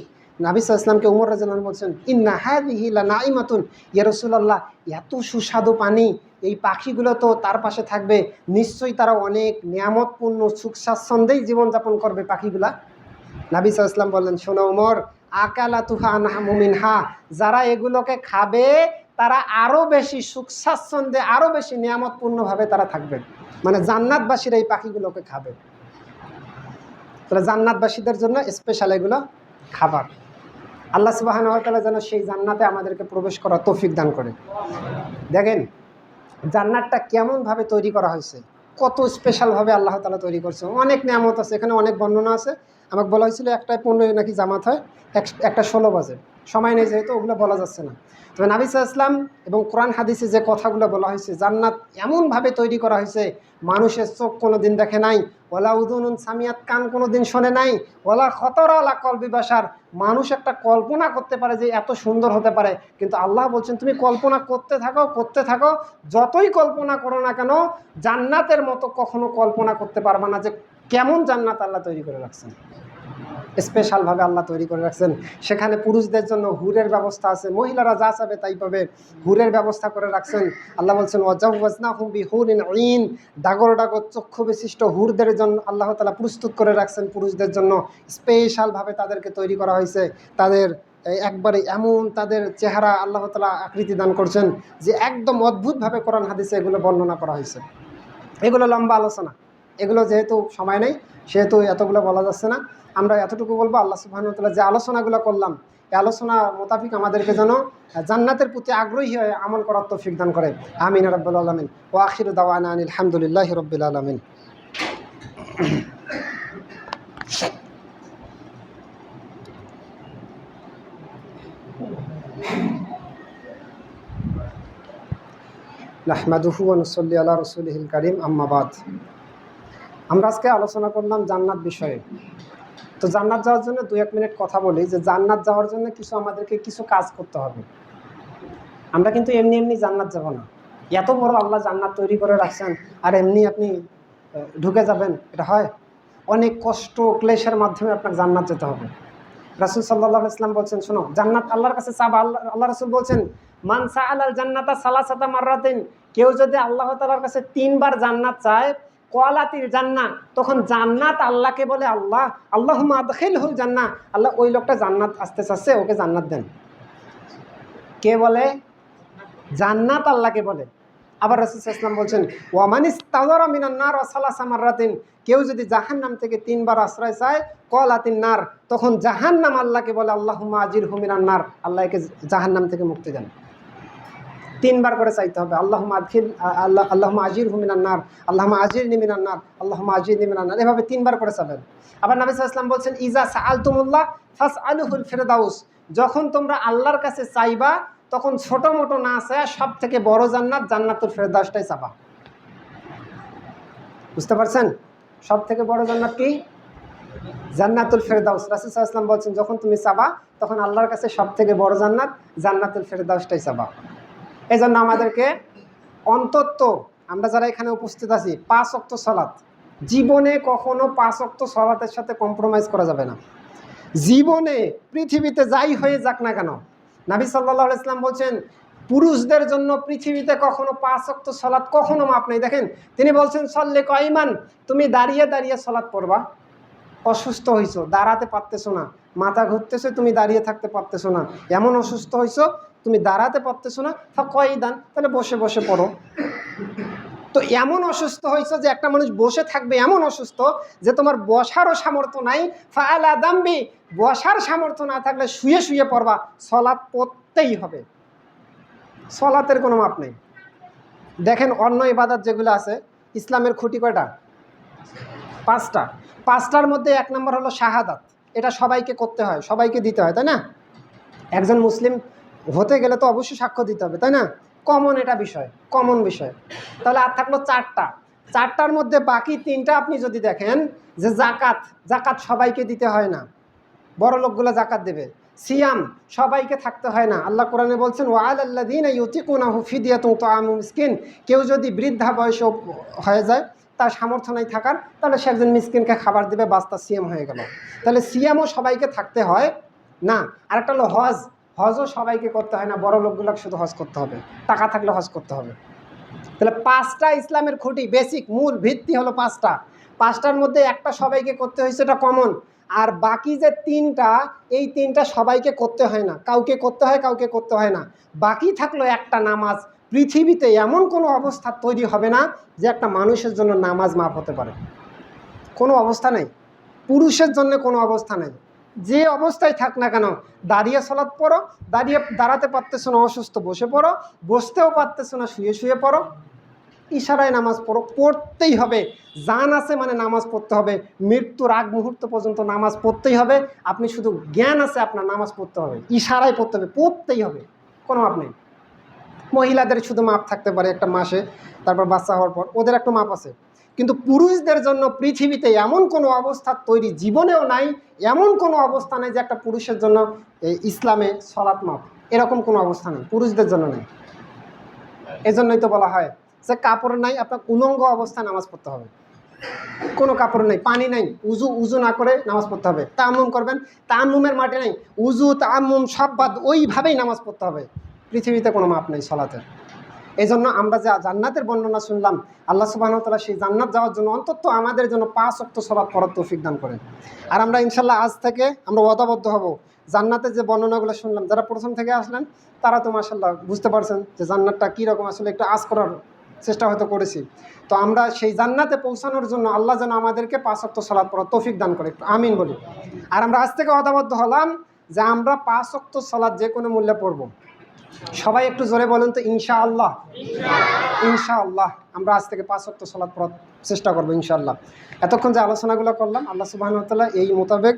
নবী সাল্লাল্লাহু আলাইহি ওয়াসাল্লামকে উমর রাদিয়াল্লাহু আনহু বলছেন ইন্না হাযিহি লানাইমাতুন ইয়া রাসূলুল্লাহ, এত সুস্বাদু পানি, এই পাখিগুলো তো তার পাশে থাকবে, নিশ্চয়ই তারা অনেক নিয়ামতপূর্ণ সুখ স্বাচ্ছন্দ্যেই জীবনযাপন করবে পাখিগুলা। নবী সাল্লাল্লাহু আলাইহি ওয়াসাল্লাম বললেন, শোনো উমর, আকালাতুহা আনহামু মিনহা, যারা এগুলোকে খাবে তারা আরও বেশি সুখ স্বাচ্ছন্দ্যে, আরও বেশি নিয়ামতপূর্ণভাবে তারা থাকবে। মানে জান্নাতবাসীরা এই পাখিগুলোকে খাবে। তাহলে জান্নাতবাসীদের জন্য স্পেশাল এগুলো খাবার। আল্লাহ সুবহানাহু ওয়া তাআলা যেন সেই জান্নাতে আমাদেরকে প্রবেশ করার তৌফিক দান করে। দেখেন জান্নাতটা কেমনভাবে তৈরি করা হয়েছে, কত স্পেশালভাবে আল্লাহ তাআলা তৈরি করছে। অনেক নিয়ামত আছে, এখানে অনেক বর্ণনা আছে। আমাকে বলা হয়েছিল 1টায় 15 নাকি জামাত হয়, 1টা 16 বাজে, সময় নেই যেহেতু ওগুলো বলা যাচ্ছে না। তবে নবী সাল্লাল্লাহু আলাইহি ওয়াসাল্লাম এবং কোরআন হাদিসে যে কথাগুলো বলা হয়েছে, জান্নাত এমনভাবে তৈরি করা হয়েছে মানুষের চোখ কোনো দিন দেখে নাই, ওয়ালা উযুনুন সামিয়াত, কান কোনো দিন শোনে নাই, ওয়ালা খতরা আলা কলবি বাশার, মানুষ একটা কল্পনা করতে পারে যে এত সুন্দর হতে পারে। কিন্তু আল্লাহ বলছেন তুমি কল্পনা করতে থাকো, করতে থাকো, যতই কল্পনা করো না কেন জান্নাতের মতো কখনো কল্পনা করতে পারবে না যে কেমন জান্নাত আল্লাহ তৈরি করে রাখছেন। স্পেশালভাবে আল্লাহ তৈরি করে রাখছেন। সেখানে পুরুষদের জন্য হুরের ব্যবস্থা আছে, মহিলারা যা চাবে তাই পাবে, হুরের ব্যবস্থা করে রাখছেন। আল্লাহ বলছেন ওয়াজাওয়াজনাহুম বিহুরিন ঈন, ডাগর ডাগর চক্ষু বিশিষ্ট হুরদের জন্য আল্লাহ তাআলা প্রস্তুত করে রাখছেন। পুরুষদের জন্য স্পেশালভাবে তাদেরকে তৈরি করা হয়েছে। তাদের একবারে এমন তাদের চেহারা আল্লাহ তাআলা আকৃতি দান করছেন যে একদম অদ্ভুতভাবে কোরআন হাদিসে এগুলো বর্ণনা করা হয়েছে। এগুলো লম্বা আলোচনা, এগুলো যেহেতু সময় নেই সেহেতু এতগুলো বলা যাচ্ছে না। আমরা এতটুকু বলবো, আল্লাহ সুবহানাহু ওয়া তাআলা যে আলোচনাগুলো করলাম এই আলোচনা মোতাবিক আমাদেরকে যেন জান্নাতের প্রতি আগ্রহী হয়ে আমল করার তৌফিক দান করে। আমিন ইয়া রাব্বাল আলামিন। ওয়া আখিরু দাওয়ানা আনিল হামদুলিল্লাহি রাব্বিল আলামিন। নাহমাদুহু ওয়া নুসাল্লি আলা রাসূলিহিল কারীম, আম্মা বাদ। আমরা আজকে আলোচনা করলাম জান্নাত বিষয়ে। তো জান্নাত যাওয়ার জন্য 2-1 মিনিট কথা বলি যে জান্নাত যাওয়ার জন্য আমাদেরকে কিছু কাজ করতে হবে। আমরা কিন্তু এমনি এমনি জান্নাত যাব না। এত বড় আল্লাহ জান্নাত তৈরি করে রাখছেন আর এমনি আপনি ঢুকে যাবেন, এটা হয়? অনেক কষ্ট ক্লেশের মাধ্যমে আপনার জান্নাত যেতে হবে। রাসূল সাল্লাল্লাহু আলাইহি ওয়াসাল্লাম বলছেন, শোনো, জান্নাত আল্লাহর কাছে চাবা। আল্লাহ রাসূল বলছেন, মান সাআলাল জান্নাতা সালাসাতা মাররাতিন, কেউ যদি আল্লাহ তাআলার কাছে 3 বার জান্নাত চায়, ক্বালাতিল জান্নাহ, তখন জান্নাত আল্লাহকে বলে, আল্লাহ আল্লাহুম্মা আদখিলহুল জান্নাহ, আল্লাহ ওই লোকটা জান্নাত আসতে চাচ্ছে, ওকে জান্নাত দেন। কে বলে? জান্নাত আল্লাহকে বলে। আবার রাসূল সাল্লাল্লাহু আলাইহি ওয়াসাল্লাম বলছেন, ওয়া মান ইস্তাযারা মিনান নার সালাসা মাররাতিন, কেউ যদি জাহান্নাম থেকে 3 বার আশ্রয় চায়, ক্বালাতিন নার, তখন জাহান্নাম আল্লাহকে বলে, আল্লাহুম্মা আজিরহু মিনান নার, আল্লাহ একে জাহান্নাম থেকে মুক্তি দেন। 3 বার করে চাইতে হবে, আল্লাহুম্মা আজিরহু মিনান নার, আল্লাহুম্মা আজিরনি মিনান নার, আল্লাহুম্মা আজিরনি মিনান নার, এভাবে 3 বার করে চাবেন। আবার নবী সাল্লাল্লাহু আলাইহি ওয়াসাল্লাম বলছেন, ইজা সাআলতুমুল্লাহ ফাসআলুহুল ফিরদাউস, যখন তোমরা আল্লাহর কাছে চাইবা তখন ছোট মোটো না চায় সব থেকে বড় জান্নাত জান্নাতুল ফেরদাউসটাই চাবা। বুঝতে পারছেন? সব থেকে বড় জান্নাত কি? জান্নাতুল ফেরদাউস। রাসূল সাল্লাল্লাহু আলাইহি ওয়াসাল্লাম বলছেন, যখন তুমি চাবা তখন আল্লাহর কাছে সব থেকে বড় জান্নাত জান্নাতুল ফেরদাউসটাই চাবা। এই জন্য আমাদেরকে অন্তত আমরা যারা এখানে উপস্থিত আছি 5 ওয়াক্ত সালাত, জীবনে কখনো 5 ওয়াক্ত সালাতের সাথে কম্প্রোমাইজ করা যাবে না। জীবনে পৃথিবীতে যাই হয়ে যাক না কেন, নবী সাল্লাল্লাহু আলাইহি ওয়াসাল্লাম বলছেন পুরুষদের জন্য পৃথিবীতে কখনো 5 ওয়াক্ত সালাত কখনো মাপ নেই। দেখেন তিনি বলছেন, সল্লে কাইমান, তুমি দাঁড়িয়ে দাঁড়িয়ে সালাত পড়বা। অসুস্থ হইছো, দাঁড়াতে পারতেছো না, মাথা ঘুরতেছে, তুমি দাঁড়িয়ে থাকতে পারতেছো না, এমন অসুস্থ হইছো তুমি দাঁড়াতে পারতেছো না, কয়দান, তাহলে বসে বসে পড়ো। তো এমন অসুস্থ হয়েছে যে একটা মানুষ বসে থাকবে, এমন অসুস্থ যে তোমার বসারও সামর্থ্য নাই, ফাআলা দাম্বি, বসার সামর্থ্য না থাকলে শুয়ে শুয়ে পড়বা, সালাত পড়তেই হবে। সালাতের কোনো মাপ নেই। দেখেন অন্য ইবাদত যেগুলো আছে, ইসলামের খুঁটি কয়টা? 5টা। 5টার মধ্যে 1 নম্বর হলো শাহাদাত। এটা সবাইকে করতে হয়, সবাইকে দিতে হয়, তাই না? একজন মুসলিম হতে গেলে তো অবশ্যই সাক্ষ্য দিতে হবে, তাই না? কমন, এটা বিষয়, কমন বিষয়। তাহলে আর থাকলো 4টা। 4টার মধ্যে বাকি 3টা আপনি যদি দেখেন যে জাকাত, জাকাত সবাইকে দিতে হয় না, বড় লোকগুলো জাকাত দেবে। সিয়াম সবাইকে থাকতে হয় না, আল্লাহ কোরআনে বলছেন ওয়ালাল্লাযীনা ইউতিকুনাহু ফিদিয়াতুন তাআমু মিসকিন, কেউ যদি বৃদ্ধা বয়স হয়ে যায়, তার সামর্থ্য নাই থাকার, তাহলে সে একজন মিসকিনকে খাবার দেবে, বাস্তা সিয়াম হয়ে গেল। তাহলে সিয়ামও সবাইকে থাকতে হয় না। আরেকটা হলো হজ, হজও সবাইকে করতে হয় না, বড় লোকগুলোকে শুধু হজ করতে হবে, টাকা থাকলে হজ করতে হবে। তাহলে 5টা ইসলামের খুঁটি, বেসিক মূল ভিত্তি হলো 5টা। 5টার মধ্যে একটা সবাইকে করতে হয়েছে, এটা কমন। আর বাকি যে তিনটা, এই তিনটা সবাইকে করতে হয় না, কাউকে করতে হয় কাউকে করতে হয় না। বাকি থাকলো একটা নামাজ। পৃথিবীতে এমন কোনো অবস্থা তৈরি হবে না যে একটা মানুষের জন্য নামাজ মাফ হতে পারে, কোনো অবস্থা নেই। পুরুষের জন্য কোনো অবস্থা নেই, যে অবস্থায় থাক না কেন, দাঁড়িয়ে সালাত পড়ো, দাঁড়াতে পারতেছো না অসুস্থ বসে পড়ো, বসতেও পারতেছো না শুয়ে শুয়ে পড়ো, ইশারায় নামাজ পড়ো, পড়তেই হবে। জান আছে মানে নামাজ পড়তে হবে, মৃত্যুর আগ মুহূর্ত পর্যন্ত নামাজ পড়তেই হবে। আপনি শুধু জ্ঞান আছে আপনার, নামাজ পড়তে হবে, ইশারায় পড়তে হবে, পড়তেই হবে, কোনো মাপ নেই। মহিলাদের শুধু মাপ থাকতে পারে একটা মাসে, তারপর বাচ্চা হওয়ার পর, ওদের একটা মাপ আছে। কিন্তু পুরুষদের জন্য পৃথিবীতে এমন কোনো অবস্থা তৈরি জীবনেও নাই, এমন কোনো অবস্থা নেই যে একটা পুরুষের জন্য ইসলামে সলাৎ মাপ, এরকম কোনো অবস্থা নেই, পুরুষদের জন্য নেই। এজন্যই তো বলা হয় যে কাপড় নাই, আপনার উলঙ্গ অবস্থায় নামাজ পড়তে হবে, কোনো কাপড় নেই, পানি নেই, উজু না করে নামাজ পড়তে হবে। তায়াম্মুম করবেন, তায়াম্মুমের মাটি নেই, উজু তায়াম্মুম সব বাদ, ওইভাবেই নামাজ পড়তে হবে। পৃথিবীতে কোনো মাপ নেই সলাতের। এই জন্য আমরা যে জান্নাতের বর্ণনা শুনলাম, আল্লাহ সুবহানাহু ওয়া তাআলা সেই জান্নাত যাওয়ার জন্য অন্তত আমাদের জন্য 5 ওয়াক্ত সালাত পড়ার তৌফিক দান করেন। আর আমরা ইনশাল্লাহ আজ থেকে আমরা ওয়াদাবদ্ধ হব, জান্নাতের যে বর্ণনাগুলো শুনলাম, যারা প্রথম থেকে আসলেন তারা তো মাশাআল্লাহ বুঝতে পারছেন যে জান্নাতটা কীরকম, আসলে একটু আজ করার চেষ্টা হয়তো করেছি। তো আমরা সেই জান্নাতে পৌঁছানোর জন্য আল্লাহ যেন আমাদেরকে 5 ওয়াক্ত সালাত পড়ার তৌফিক দান করে, একটু আমিন বলি। আর আমরা আজ থেকে ওয়াদাবদ্ধ হলাম যে আমরা 5 ওয়াক্ত সালাত যে কোনো মূল্যে পড়ব। সবাই একটু জোরে বলুন তো, ইনশাআল্লাহ। ইনশাআল্লাহ আমরা আজ থেকে 5 ওয়াক্ত সালাত পড়ার চেষ্টা করবো ইনশাআল্লাহ। এতক্ষণ যে আলোচনাগুলো করলাম, আল্লাহ সুবহানাহু ওয়া তাআলা এই মোতাবেক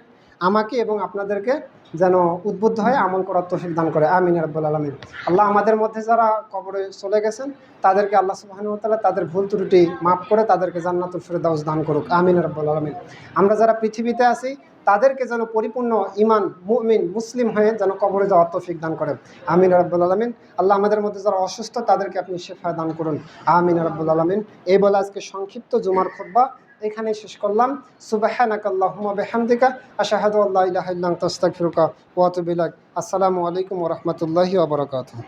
আমাকে এবং আপনাদেরকে যেন উদ্বুদ্ধ হয়ে আমল করার তৌফিক দান করে, আমিন ইয়া রাব্বাল আলামিন। আল্লাহ আমাদের মধ্যে যারা কবরে চলে গেছেন তাদেরকে আল্লাহ সুবহানাহু ওয়া তাআলা তাদের ভুল ত্রুটি মাফ করে তাদেরকে জান্নাতুল ফিরদাউস দান করুক, আমিন ইয়া রাব্বাল আলামিন। আমরা যারা পৃথিবীতে আছি তাদেরকে যেন পরিপূর্ণ ঈমান মুমিন মুসলিম হয়ে যেন কবরে যাওয়ার তৌফিক দান করেন, আমিন ইয়া রাব্বাল আলামিন। আল্লাহ আমাদের মধ্যে যারা অসুস্থ তাদেরকে আপনি শিফা দান করুন, আমিন ইয়া রাব্বাল আলামিন। এই বলে আজকে সংক্ষিপ্ত জুমার খুতবা এখানেই শেষ করলাম। সুবহানাকাল্লাহুম্মা বিহামদিকা আশহাদু আল্লা ইলাহা ইল্লা আনতা আস্তাগফিরুকা ওয়া আতুবু ইলাইক। আসসালামু আলাইকুম ওয়া রাহমাতুল্লাহি ওয়া বারাকাতুহু।